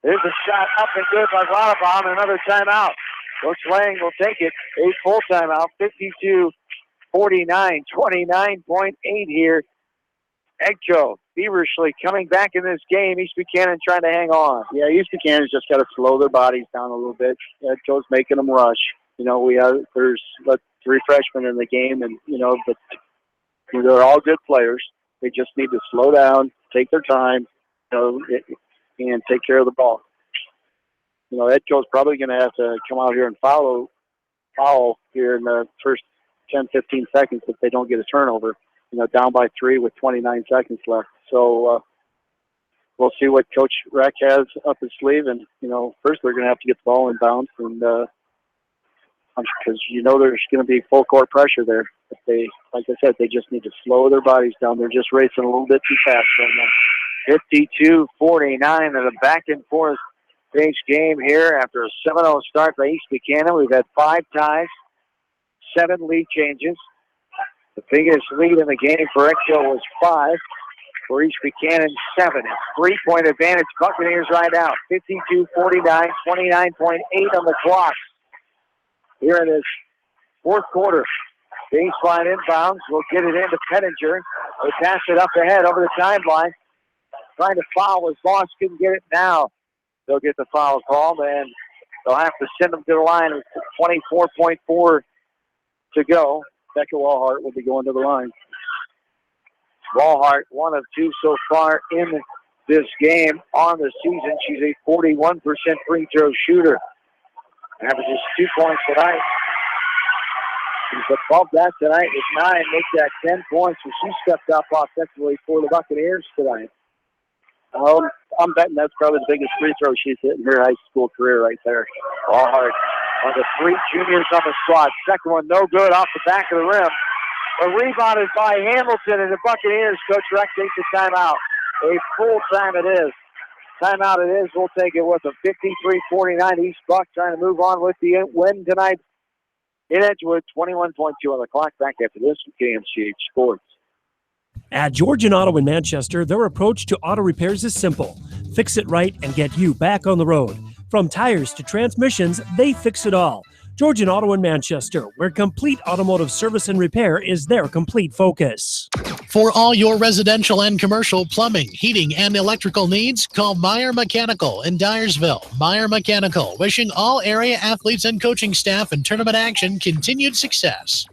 There's a shot up and good by Rotterdam. Another timeout. Coach Lang will take it. A full timeout. 52-49. 29.8 here. EdCo feverishly coming back in this game. East Buchanan trying to hang on. Yeah, East Buchanan's just got to slow their bodies down a little bit. EdCo's making them rush. You know, there's 3 freshmen in the game, and but they're all good players. They just need to slow down, take their time, and take care of the ball. EdCo's probably going to have to come out here and foul here in the first 10, 15 seconds if they don't get a turnover. Down by 3 with 29 seconds left. So we'll see what Coach Reck has up his sleeve. And, first they're going to have to get the ball in bounds. And because, there's going to be full court pressure there. If they, like I said, they just need to slow their bodies down. They're just racing a little bit too fast right now. 52-49 and a back and forth base game here after a 7-0 start by East Buchanan. We've had 5 ties, 7 lead changes. The biggest lead in the game for EdCo was 5. For East Buchanan, 7. 3-point advantage. Buccaneers right now. 52-49, 29.8 on the clock. Here in this fourth quarter. Baseline inbounds. We'll get it into Pettinger. They pass it up ahead over the timeline. Trying to foul. His boss couldn't get it now. They'll get the foul called, and they'll have to send them to the line with 24.4 to go. Becca Walhart will be going to the line. Walhart, 1 of 2 so far in this game on the season. She's a 41% free throw shooter. Averages 2 points tonight. She's above that tonight with 9. Makes that 10 points. And she stepped up offensively for the Buccaneers tonight. I'm betting that's probably the biggest free throw she's hit in her high school career right there. Walhart on the 3 juniors on the squad. Second one no good off the back of the rim. A rebounded by Hamilton, and the Buccaneers, Coach Reck takes the timeout. A full time it is. Timeout it is. We'll take it with a 53-49. East Buck trying to move on with the win tonight in Edgewood. 21.2 on the clock. Back after this with KMCH Sports. At Georgian Auto in Manchester, their approach to auto repairs is simple. Fix it right and get you back on the road. From tires to transmissions, they fix it all. Georgian Auto in Manchester, where complete automotive service and repair is their complete focus. For all your residential and commercial plumbing, heating, and electrical needs, call Meyer Mechanical in Dyersville. Meyer Mechanical, wishing all area athletes and coaching staff in tournament action continued success.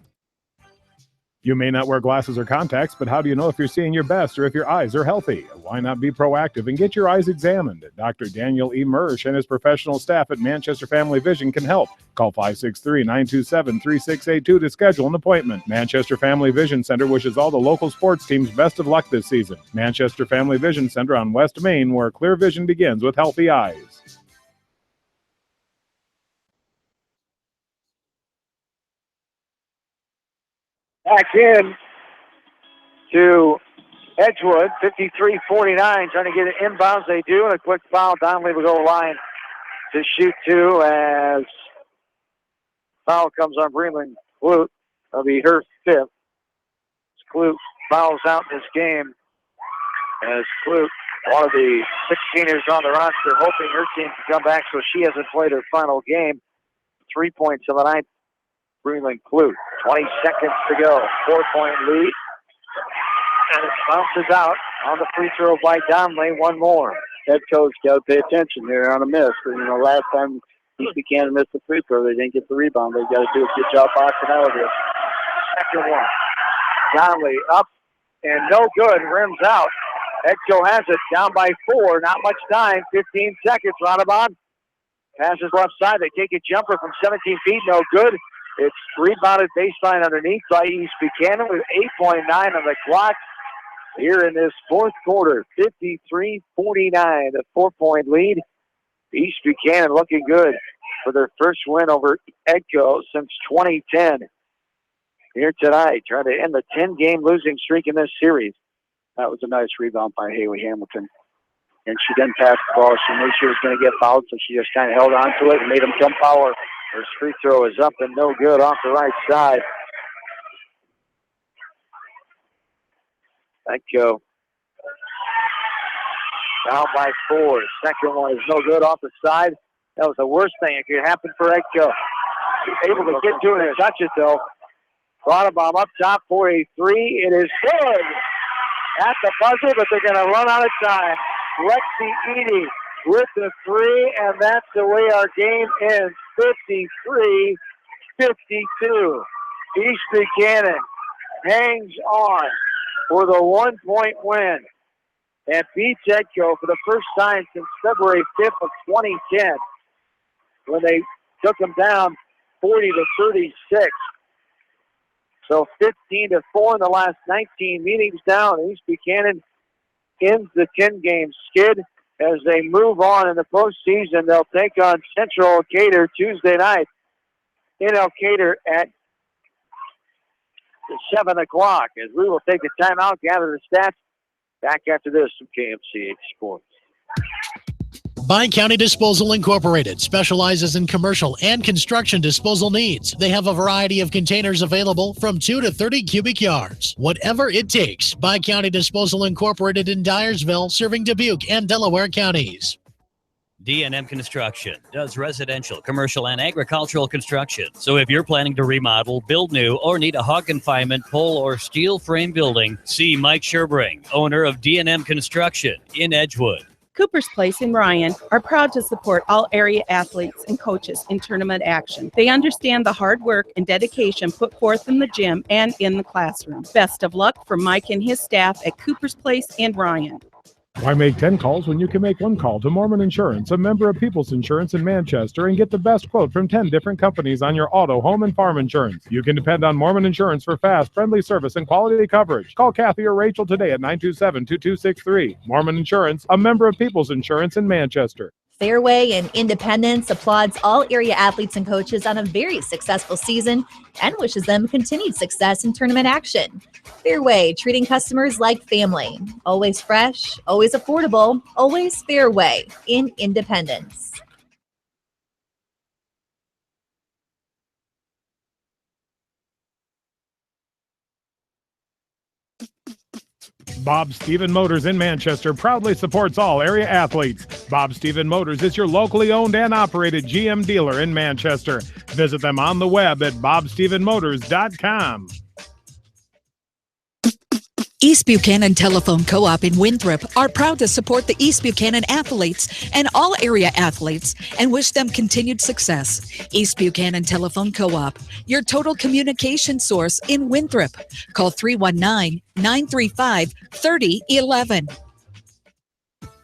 You may not wear glasses or contacts, but how do you know if you're seeing your best or if your eyes are healthy? Why not be proactive and get your eyes examined? Dr. Daniel E. Mursch and his professional staff at Manchester Family Vision can help. Call 563-927-3682 to schedule an appointment. Manchester Family Vision Center wishes all the local sports teams best of luck this season. Manchester Family Vision Center on West Main, where clear vision begins with healthy eyes. Back in to Edgewood, 53-49, trying to get it inbounds. They do, and a quick foul. Donnelly will go line to shoot 2 as foul comes on Bremen Clute. That'll be her 5th. Clute fouls out in this game as Clute, one of the 16ers on the roster, hoping her team can come back so she hasn't played her final game. 3 points in the ninth. Bremen Clute. 20 seconds to go. 4-point lead. And it bounces out on the free throw by Donnelly. One more. EdCo's got to pay attention here on a miss. Last time East Buchanan missed the free throw, they didn't get the rebound. They've got to do a good job boxing out of it. Second one. Donnelly up and no good. Rims out. EdCo has it down by 4. Not much time. 15 seconds. Roundabout passes left side. They take a jumper from 17 feet. No good. It's rebounded baseline underneath by East Buchanan with 8.9 on the clock here in this fourth quarter. 53-49, the 4-point lead. East Buchanan looking good for their first win over EdCo since 2010. here tonight, trying to end the 10-game losing streak in this series. That was a nice rebound by Haley Hamilton. And she didn't pass the ball. She knew she was going to get fouled, so she just kind of held on to it and made them jump foul. Her free throw is up and no good off the right side. EdCo down by 4. Second one is no good off the side. That was the worst thing that could happen for EdCo. Able to get to it and touch it, though. Bottom up top for a 3. It is good at the buzzer, but they're going to run out of time. Lexi Edie with the 3, and that's the way our game ends. 53-52. East Buchanan hangs on for the 1-point win and beats EdCo for the first time since February 5th of 2010 when they took them down 40-36. So 15-4 in the last 19 meetings down. East Buchanan ends the 10-game skid. As they move on in the postseason, they'll take on Central Elkader Tuesday night in Elkader at 7 o'clock. As we will take the timeout, gather the stats. Back after this from KMCH Sports. Bi-County Disposal Incorporated specializes in commercial and construction disposal needs. They have a variety of containers available from 2 to 30 cubic yards. Whatever it takes, Bi-County Disposal Incorporated in Dyersville, serving Dubuque and Delaware counties. D&M Construction does residential, commercial, and agricultural construction. So if you're planning to remodel, build new, or need a hog confinement, pole, or steel frame building, see Mike Sherbring, owner of D&M Construction in Edgewood. Cooper's Place in Ryan are proud to support all area athletes and coaches in tournament action. They understand the hard work and dedication put forth in the gym and in the classroom. Best of luck from Mike and his staff at Cooper's Place in Ryan. Why make 10 calls when you can make one call to Mormon Insurance, a member of People's Insurance in Manchester, and get the best quote from 10 different companies on your auto, home, and farm insurance? You can depend on Mormon Insurance for fast, friendly service and quality coverage. Call Kathy or Rachel today at 927-2263. Mormon Insurance, a member of People's Insurance in Manchester. Fairway and Independence applauds all area athletes and coaches on a very successful season and wishes them continued success in tournament action. Fairway, treating customers like family. Always fresh, always affordable, always Fairway in Independence. Bob Stephen Motors in Manchester proudly supports all area athletes. Bob Stephen Motors is your locally owned and operated GM dealer in Manchester. Visit them on the web at bobstephenmotors.com. East Buchanan Telephone Co-op in Winthrop are proud to support the East Buchanan athletes and all area athletes and wish them continued success. East Buchanan Telephone Co-op, your total communication source in Winthrop. Call 319-935-3011.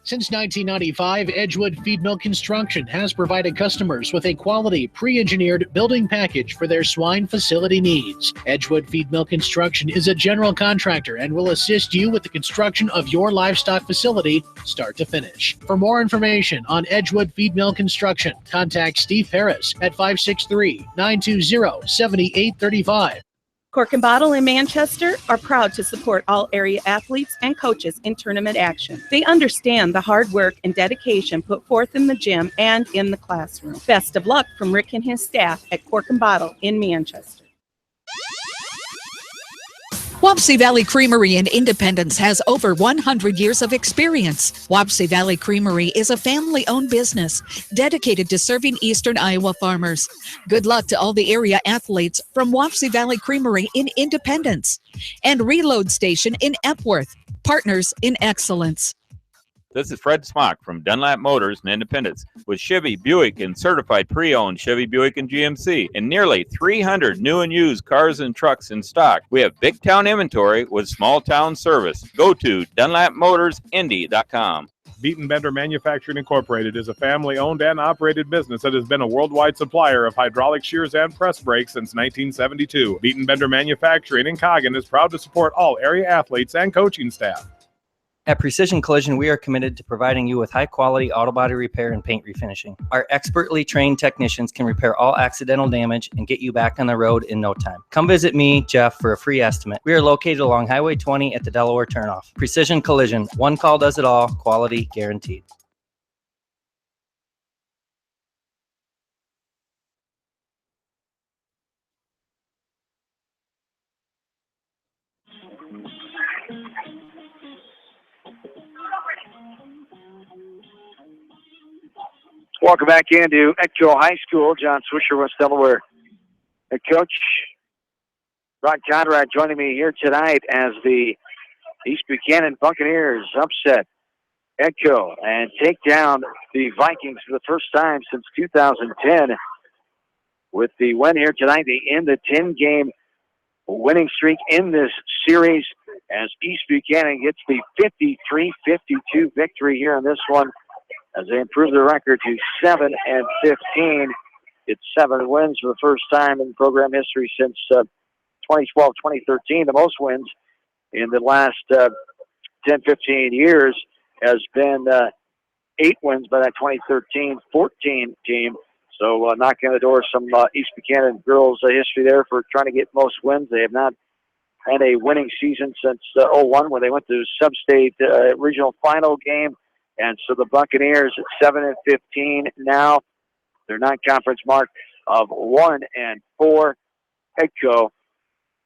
Since 1995, Edgewood Feed Mill Construction has provided customers with a quality, pre-engineered building package for their swine facility needs. Edgewood Feed Mill Construction is a general contractor and will assist you with the construction of your livestock facility, start to finish. For more information on Edgewood Feed Mill Construction, contact Steve Harris at 563-920-7835. Cork and Bottle in Manchester are proud to support all area athletes and coaches in tournament action. They understand the hard work and dedication put forth in the gym and in the classroom. Best of luck from Rick and his staff at Cork and Bottle in Manchester. Wapsie Valley Creamery in Independence has over 100 years of experience. Wapsie Valley Creamery is a family-owned business dedicated to serving eastern Iowa farmers. Good luck to all the area athletes from Wapsie Valley Creamery in Independence and Reload Station in Epworth, partners in excellence. This is Fred Smock from Dunlap Motors in Independence with Chevy, Buick, and certified pre-owned Chevy, Buick, and GMC and nearly 300 new and used cars and trucks in stock. We have big town inventory with small town service. Go to DunlapMotorsIndy.com. Beaton Bender Manufacturing Incorporated is a family-owned and operated business that has been a worldwide supplier of hydraulic shears and press brakes since 1972. Beaton Bender Manufacturing in Coggin is proud to support all area athletes and coaching staff. At Precision Collision, we are committed to providing you with high-quality auto body repair and paint refinishing. Our expertly trained technicians can repair all accidental damage and get you back on the road in no time. Come visit me, Jeff, for a free estimate. We are located along Highway 20 at the Delaware turnoff. Precision Collision, one call does it all, quality guaranteed. Welcome back into EdCo High School. John Swisher, West Delaware head coach. Rod Conrad joining me here tonight as the East Buchanan Buccaneers upset EdCo and take down the Vikings for the first time since 2010. With the win here tonight, they end the 10-game winning streak in this series as East Buchanan gets the 53-52 victory here in this one, as they improve their record to 7-15. It's 7 wins for the first time in program history since 2012-2013. The most wins in the last 10-15 years has been 8 wins by that 2013-14 team. So knocking on the door some East Buchanan girls history there for trying to get most wins. They have not had a winning season since 01 when they went to sub-state regional final game. And so the Buccaneers at 7-15 now. Their non-conference mark of 1-4. EdCo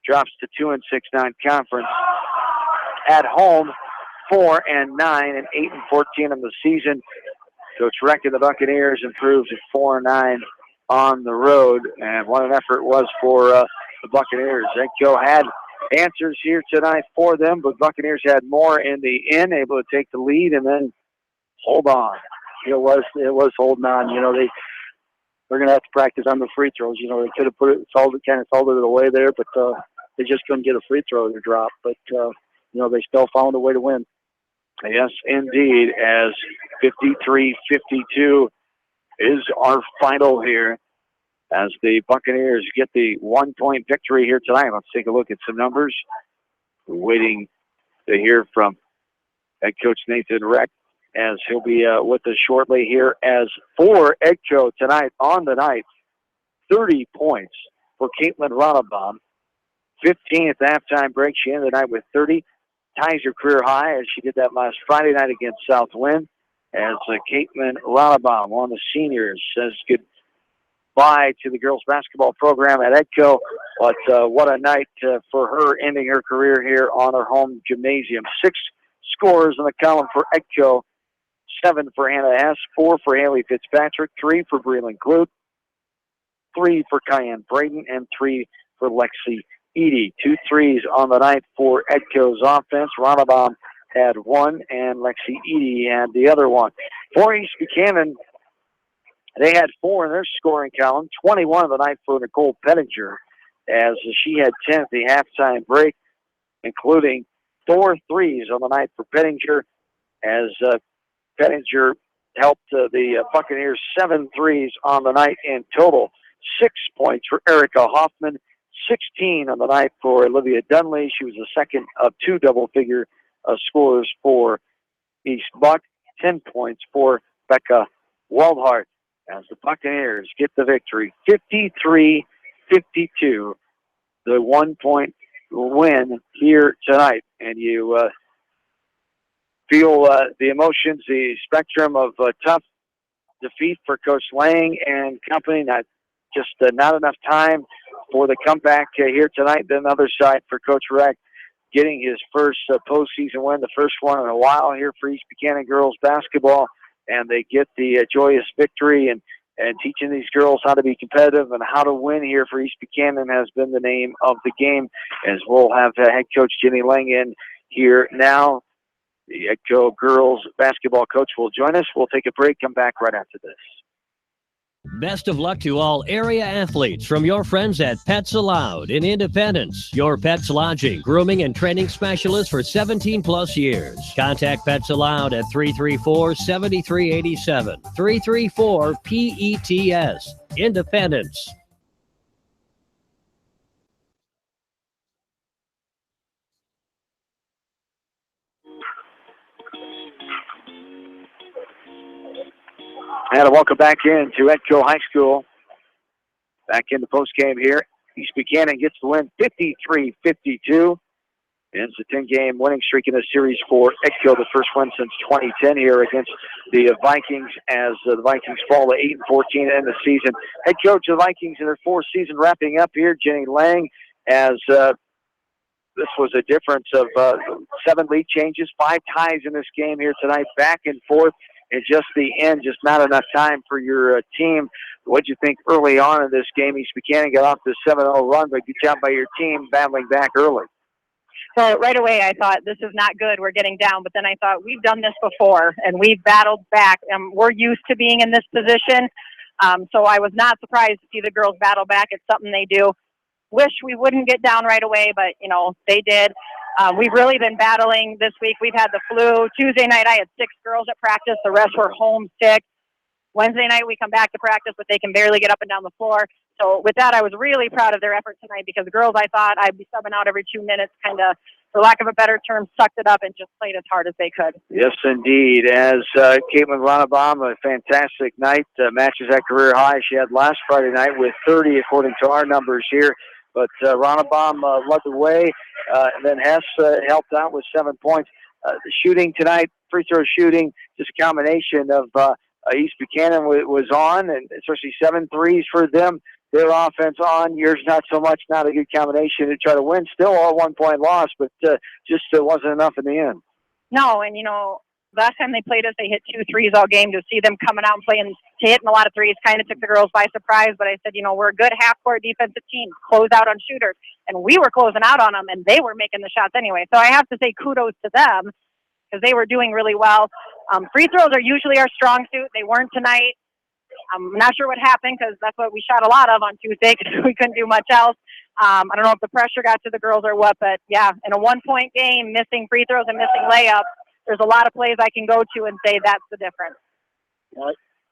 drops to 2-6 non-conference. At home, 4-9 and 8-14 in the season. Coach Reck and the Buccaneers improved to 4-9 on the road. And what an effort it was for the Buccaneers. EdCo had answers here tonight for them, but Buccaneers had more in the end, able to take the lead and then hold on. It was holding on. You know, they're going to have to practice on the free throws. You know, they could have salted it away there, but they just couldn't get a free throw to drop. But, you know, they still found a way to win. Yes, indeed, as 53-52 is our final here as the Buccaneers get the 1-point victory here tonight. Let's take a look at some numbers. We're waiting to hear from head coach Nathan Reck, as he'll be with us shortly here. As for EdCo tonight, on the night, 30 points for Caitlin Ronnebaum. 15 at the halftime break. She ended the night with 30. Ties her career high as she did that last Friday night against Southwind. As Caitlin Ronnebaum, one of the seniors, says goodbye to the girls basketball program at EdCo. But what a night for her, ending her career here on her home gymnasium. 6 scores in the column for EdCo. 7 for Hannah S., 4 for Haley Fitzpatrick, 3 for Breland Clute, 3 for Cayenne Braden, and 3 for Lexi Edie. 2 threes on the night for EdCo's offense. Ronnebaum had 1, and Lexi Edie had the other one. For East Buchanan, they had 4 in their scoring column, 21 of the night for Nicole Pettinger, as she had 10 at the halftime break, including 4 threes on the night for Pettinger, as Pettinger helped the Buccaneers 7 threes on the night in total. 6 points for Erica Hoffman, 16 on the night for Olivia Dunley. She was the second of 2 double-figure scorers for East Buck. 10 points for Becca Waldhart as the Buccaneers get the victory. 53-52, the 1-point win here tonight. And you feel the emotions, the spectrum of tough defeat for Coach Lang and company. Not enough time for the comeback here tonight. Then the other side for Coach Reck, getting his first postseason win, the first one in a while here for East Buchanan girls basketball. And they get the joyous victory, and teaching these girls how to be competitive and how to win here for East Buchanan has been the name of the game. As we'll have head coach Jenny Lang in here now. The EdCo girls basketball coach will join us. We'll take a break, come back right after this. Best of luck to all area athletes from your friends at Pets Allowed in Independence. Your pet's lodging, grooming, and training specialist for 17-plus years. Contact Pets Allowed at 334-7387. 334-PETS. Independence. And a welcome back in to EdCo High School. Back in the postgame here. East Buchanan gets the win 53-52. Ends the 10-game winning streak in the series for EdCo, the first one since 2010 here against the Vikings, as the Vikings fall to 8-14 to end the season. Head coach of the Vikings in their fourth season wrapping up here, Jenny Lang, as this was a difference of 7 lead changes, 5 ties in this game here tonight, back and forth. And just the end, just not enough time for your team. What did you think early on in this game? East Buchanan got off the 7-0 run, but good job by your team battling back early. So right away I thought, this is not good, we're getting down. But then I thought, we've done this before, and we've battled back. We're used to being in this position. So I was not surprised to see the girls battle back. It's something they do. Wish we wouldn't get down right away, but, they did. We've really been battling this week. We've had the flu. Tuesday night, I had 6 girls at practice. The rest were home sick. Wednesday night, we come back to practice, but they can barely get up and down the floor. So with that, I was really proud of their effort tonight, because the girls, I thought I'd be subbing out every 2 minutes, kind of, for lack of a better term, sucked it up and just played as hard as they could. Yes, indeed. As Caitlin Ronnebaum, a fantastic night, matches that career high she had last Friday night with 30, according to our numbers here. But Ronnebaum led the way, and then Hess helped out with 7 points. The shooting tonight, free throw shooting, just a combination of East Buchanan was on, and especially 7 threes for them. Their offense on, yours not so much, not a good combination to try to win. Still all 1 point loss, but just wasn't enough in the end. No, and last time they played us, they hit 2 threes all game. To see them coming out and playing, hitting a lot of threes kind of took the girls by surprise. But I said, we're a good half-court defensive team, close out on shooters. And we were closing out on them, and they were making the shots anyway. So I have to say kudos to them, because they were doing really well. Free throws are usually our strong suit. They weren't tonight. I'm not sure what happened, because that's what we shot a lot of on Tuesday, because we couldn't do much else. I don't know if the pressure got to the girls or what, but yeah, in a 1-point game, missing free throws and missing layups, there's a lot of plays I can go to and say that's the difference.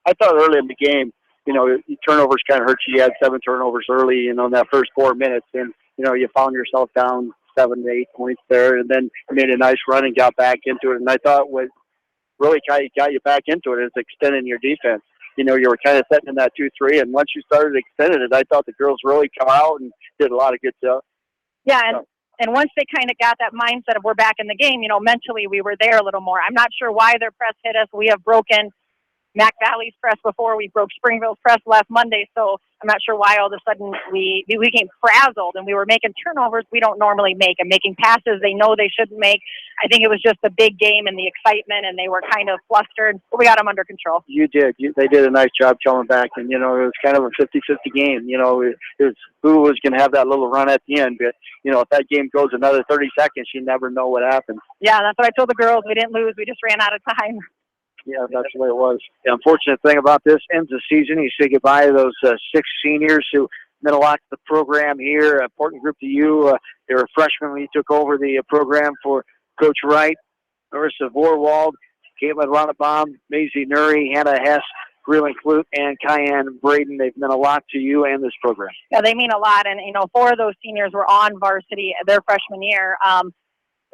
I thought early in the game, turnovers kind of hurt you. You had 7 turnovers early, in that first 4 minutes, and you found yourself down 7 to 8 points there, and then made a nice run and got back into it. And I thought what really got you back into it is extending your defense. You were kind of setting in that 2-3, and once you started extending it, I thought the girls really come out and did a lot of good stuff. Yeah, and once they kind of got that mindset of we're back in the game, mentally we were there a little more. I'm not sure why their press hit us. We have broken Mac Valley's press before. We broke Springville's press last Monday, so I'm not sure why all of a sudden we became frazzled, and we were making turnovers we don't normally make and making passes they know they shouldn't make. I think it was just the big game and the excitement, and they were kind of flustered, but we got them under control. You did. They did a nice job coming back, and, it was kind of a 50-50 game. It was who was going to have that little run at the end, but, if that game goes another 30 seconds, you never know what happens. Yeah, that's what I told the girls. We didn't lose. We just ran out of time. Yeah, that's the way it was. The unfortunate thing about this, ends the season. You say goodbye to those 6 seniors who meant a lot to the program here. An important group to you. They were freshmen when you took over the program for Coach Wright, Marissa Vorwald, Caitlin Ronnebaum, Maisie Nuri, Hannah Hess, Greeling Clute, and Cayenne Braden. They've meant a lot to you and this program. Yeah, they mean a lot. And, 4 of those seniors were on varsity their freshman year.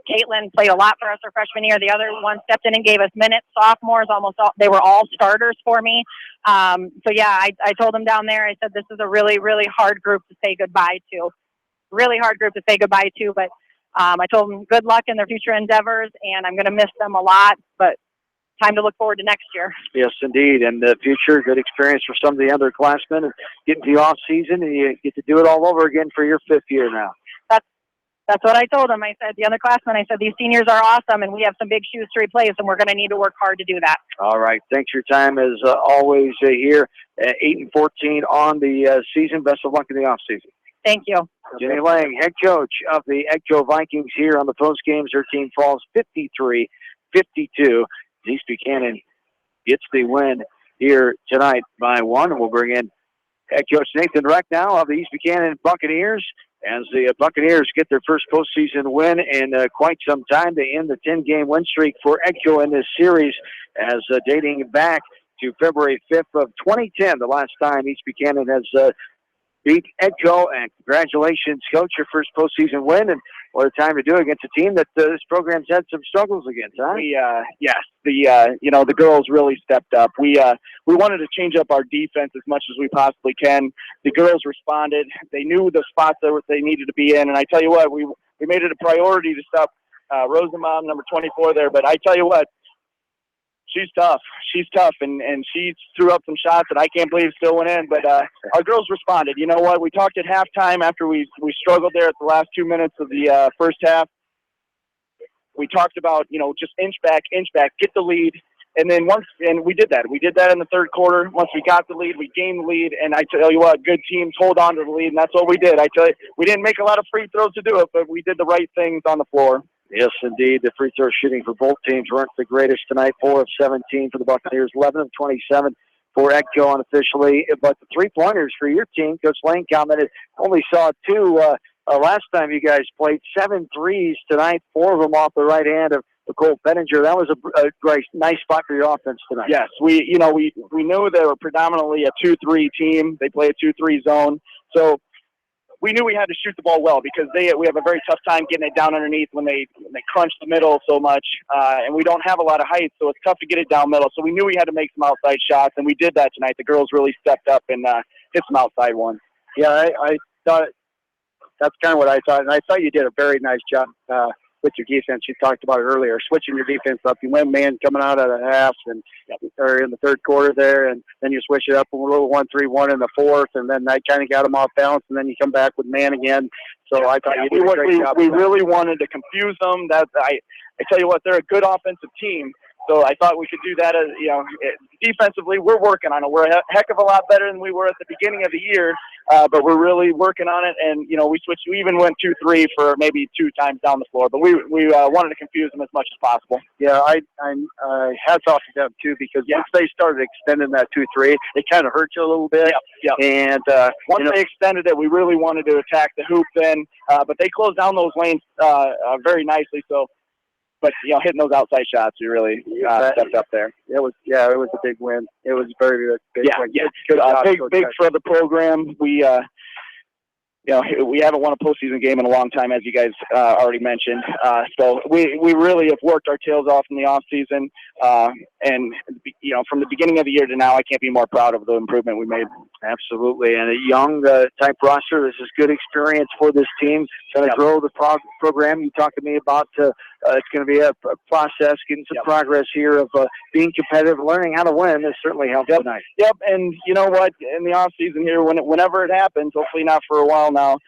Caitlin played a lot for us her freshman year. The other one stepped in and gave us minutes. Sophomores, they were all starters for me. So yeah, I told them down there, I said, this is a really, really hard group to say goodbye to. Really hard group to say goodbye to, but I told them good luck in their future endeavors, and I'm going to miss them a lot, but time to look forward to next year. Yes, indeed. And the future, good experience for some of the underclassmen, and getting to the off season, and you get to do it all over again for your 5th year now. That's what I told them. I said, the underclassmen, these seniors are awesome, and we have some big shoes to replace, and we're going to need to work hard to do that. All right. Thanks for your time, as always, here at 8-14 on the season. Best of luck in the offseason. Thank you. Jenny Lang, head coach of the EdCo Vikings, here on the post games. Her team falls 53-52. East Buchanan gets the win here tonight by 1, and we'll bring in head coach Nathan Reck now of the East Buchanan Buccaneers, as the Buccaneers get their first postseason win in quite some time. They end the 10-game win streak for EdCo in this series, as dating back to February 5th of 2010, the last time East Buchanan has beat EdCo. And congratulations, Coach, your first postseason win. And what a time to do it against a team that this program's had some struggles against, huh? Yes, the girls really stepped up. We wanted to change up our defense as much as we possibly can. The girls responded. They knew the spots that they needed to be in, and I tell you what, we made it a priority to stop Rosenbaum, number 24 there. But I tell you what, she's tough. She's tough, and she threw up some shots that I can't believe still went in. But our girls responded. You know what? We talked at halftime after we struggled there at the last 2 minutes of the first half. We talked about, just inch back, get the lead. And then we did that. We did that in the third quarter. Once we got the lead, we gained the lead. And I tell you what, good teams hold on to the lead, and that's what we did. I tell you, we didn't make a lot of free throws to do it, but we did the right things on the floor. Yes, indeed. The free throw shooting for both teams weren't the greatest tonight. 4 of 17 for the Buccaneers, 11 of 27 for EdCo unofficially. But the three-pointers for your team, Coach Lane commented, only saw 2 last time you guys played. 7 threes tonight, 4 of them off the right hand of Nicole Benninger. That was a great, nice spot for your offense tonight. Yes, we knew they were predominantly a 2-3 team. They play a 2-3 zone. So we knew we had to shoot the ball well because we have a very tough time getting it down underneath when they crunch the middle so much, and we don't have a lot of height, so it's tough to get it down middle. So we knew we had to make some outside shots, and we did that tonight. The girls really stepped up and hit some outside ones. Yeah, I thought that's kind of what I thought, and I thought you did a very nice job with your defense. You talked about it earlier, switching your defense up. You went man coming out of the half or in the third quarter there, and then you switch it up a little 1-3-1 in the fourth, and then that kind of got them off balance, and then you come back with man again. So I thought you did a great job. We really wanted to confuse them. I tell you what, they're a good offensive team. So I thought we could do that as, defensively, we're working on it. We're a heck of a lot better than we were at the beginning of the year, but we're really working on it. And, we even went 2-3 for maybe 2 times down the floor, but we wanted to confuse them as much as possible. Yeah, I hats off to them, too, because once they started extending that 2-3, it kind of hurt you a little bit. Yep. And once they extended it, we really wanted to attack the hoop then, but they closed down those lanes very nicely. So, but hitting those outside shots, we really stepped up there. It was a big win. It was very big win. Yeah, good job, big for the program. We haven't won a postseason game in a long time, as you guys already mentioned. So we really have worked our tails off in the off season, and from the beginning of the year to now, I can't be more proud of the improvement we made. Absolutely, and a young type roster. This is good experience for this team. Going to grow the program. You talked to me about it's going to be a process, getting some progress here of being competitive, learning how to win. This certainly helped tonight. Yep, and you know what? In the off season here, whenever it happens, hopefully not for a while now,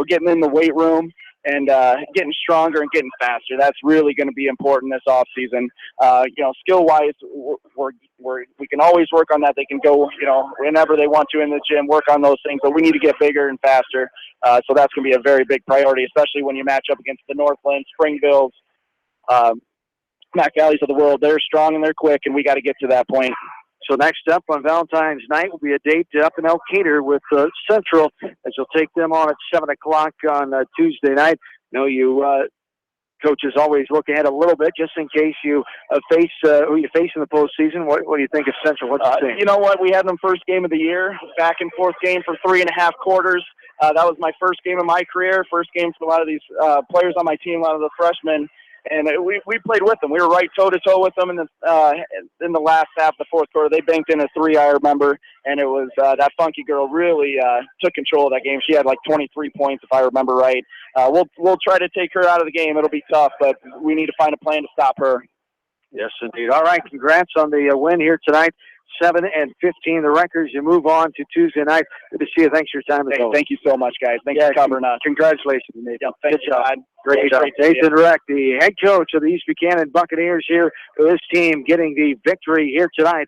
getting in the weight room and getting stronger and getting faster. That's really going to be important this off season. Skill-wise, we can always work on that. They can go, whenever they want to in the gym, work on those things. But we need to get bigger and faster. So that's going to be a very big priority, especially when you match up against the Northland, Springvilles, Mac Valleys of the world. They're strong and they're quick, and we got to get to that point. So next up on Valentine's night will be a date up in Elkader with Central, as you'll take them on at 7 o'clock on Tuesday night. You coaches always look ahead a little bit just in case you face who you face in the postseason. What do you think of Central? What's you think? You know what? We had them first game of the year, back and forth game for 3.5 quarters. That was my first game of my career, first game for a lot of these players on my team, a lot of the freshmen. And we played with them. We were right toe-to-toe with them in the last half of the fourth quarter. They banked in a 3, I remember, and it was that funky girl really took control of that game. She had like 23 points, if I remember right. We'll try to take her out of the game. It'll be tough, but we need to find a plan to stop her. Yes, indeed. All right, congrats on the win here tonight. 7-15 the records. You move on to Tuesday night. Good to see you. Thanks for your time. Thank you so much, guys. Thanks for covering us. Congratulations, Nathan. Yeah, thanks, good job. Great job. Nathan Reck, the head coach of the East Buchanan Buccaneers here with his team getting the victory here tonight.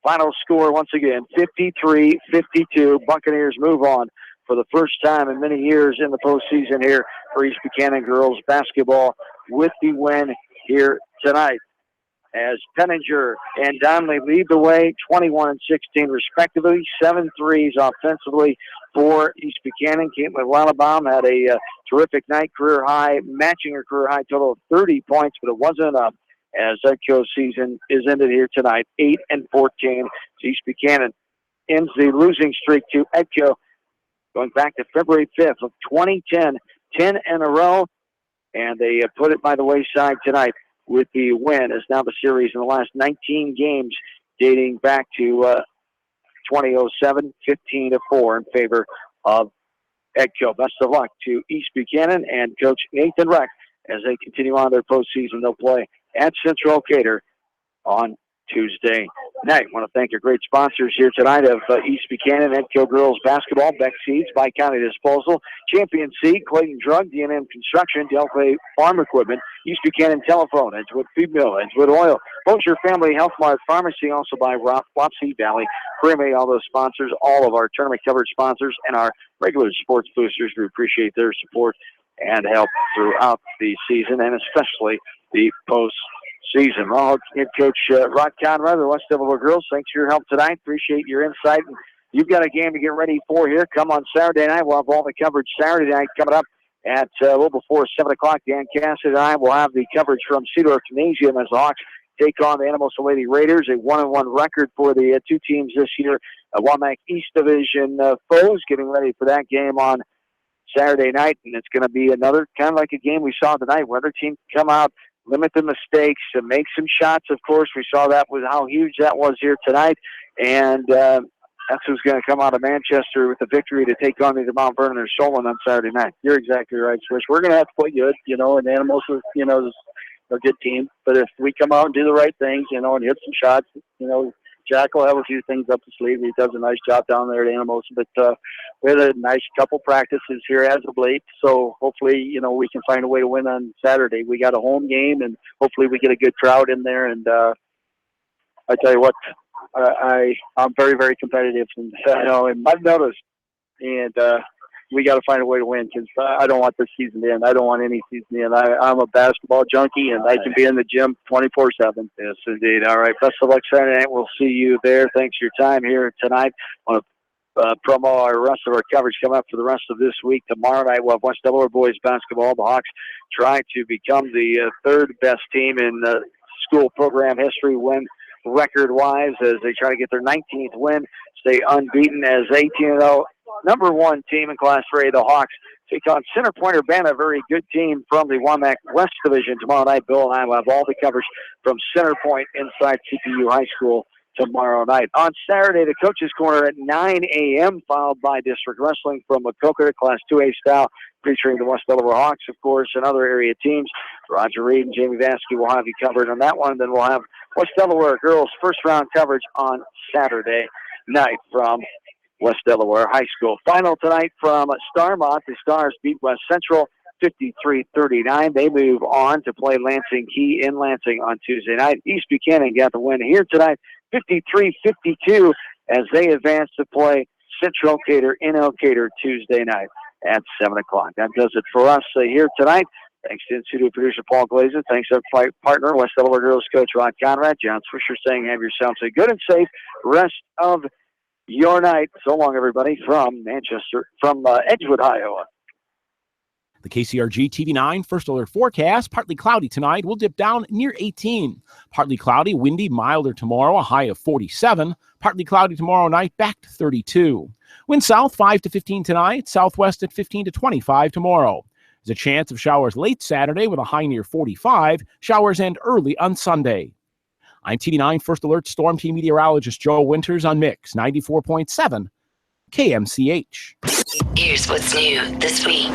Final score once again, 53-52. Buccaneers move on for the first time in many years in the postseason here for East Buchanan girls basketball with the win here tonight. As Penninger and Donnelly lead the way, 21 and 16 respectively, 7 threes offensively for East Buchanan. Caitlin Lalabaum had a terrific night, career high, matching her career high total of 30 points, but it wasn't enough as EdCo season is ended here tonight, 8-14. East Buchanan ends the losing streak to EdCo going back to February 5th of 2010, 10 in a row. and they put it by the wayside tonight with the win, as now the series in the last 19 games dating back to 2007, 15-4 in favor of EdCo. Best of luck to East Buchanan and Coach Nathan Reck as they continue on their postseason. They'll play at Central Cater on Tuesday night. I want to thank our great sponsors here tonight of East Buchanan, EdCo Girls Basketball, Beck Seeds, Bi-County Disposal, Champion Seed, Clayton Drug, D&M Construction, Delphi Farm Equipment, East Buchanan Telephone, Edgewood Feed Mill, Edgewood Oil, Bossier Family Health Mart Pharmacy, also by Wapsie Valley, Creamy, all those sponsors, all of our tournament coverage sponsors, and our regular sports boosters. We appreciate their support and help throughout the season, and especially the postseason. Well, head coach Rod Conrad, the West Delaware Girls, thanks for your help tonight. Appreciate your insight. And you've got a game to get ready for here. Come on Saturday night. We'll have all the coverage Saturday night coming up at a little before 7 o'clock. Dan Cassidy and I will have the coverage from Cedar Gymnasium as the Hawks take on the Animals Lady Raiders, a 1-1 record for the two teams this year. Wamak East Division foes getting ready for that game on Saturday night, and it's going to be another kind of like a game we saw tonight, where other teams come out, limit the mistakes, and make some shots. Of course, we saw that with how huge that was here tonight, and that's who's going to come out of Manchester with the victory to take on either Mount Vernon or Solon on Saturday night. You're exactly right, Swish. We're going to have to play good, and Animals, is a good team. But if we come out and do the right things, and hit some shots, Jack will have a few things up his sleeve. He does a nice job down there at Animals. But we had a nice couple practices here as of late. So hopefully, we can find a way to win on Saturday. We got a home game, and hopefully we get a good crowd in there. And I tell you what, I'm very, very competitive. And, and I've noticed. And we got to find a way to win, because I don't want this season to end. I don't want any season to end. I'm a basketball junkie, and I can be in the gym 24/7. Yes, indeed. All right. Best of luck Saturday night. We'll see you there. Thanks for your time here tonight. I want to promo our rest of our coverage coming up for the rest of this week. Tomorrow night, we'll have West Delaware boys basketball. The Hawks try to become the third best team in school program history, win record-wise, as they try to get their 19th win, stay unbeaten as 18-0. Number one team in Class 3A, the Hawks, take on Center Point Urbana, a very good team from the Wamak West Division tomorrow night. Bill and I will have all the coverage from Center Point inside CPU High School tomorrow night. On Saturday, the Coaches Corner at 9 a.m., followed by District Wrestling from Macoka, Class 2A style, featuring the West Delaware Hawks, of course, and other area teams. Roger Reed and Jamie Vasky will have you covered on that one. Then we'll have West Delaware girls first-round coverage on Saturday night from West Delaware High School. Final tonight from Starmont. The Stars beat West Central 53-39. They move on to play Lansing Key in Lansing on Tuesday night. East Buchanan got the win here tonight, 53-52, as they advance to play Central Cater in Elkader Tuesday night at 7 o'clock. That does it for us here tonight. Thanks to studio producer Paul Glazer. Thanks to our partner, West Delaware Girls coach Rod Conrad. John Swisher saying have yourselves a good and safe rest of your night. So long, everybody, from Edgewood, Iowa. The KCRG TV9 First Alert forecast, partly cloudy tonight. We'll dip down near 18. Partly cloudy, windy, milder tomorrow, a high of 47. Partly cloudy tomorrow night, back to 32. Wind south 5 to 15 tonight, southwest at 15 to 25 tomorrow. There's a chance of showers late Saturday with a high near 45. Showers end early on Sunday. I'm TV9 First Alert Storm Team meteorologist Joe Winters on Mix 94.7 KMCH. Here's what's new this week.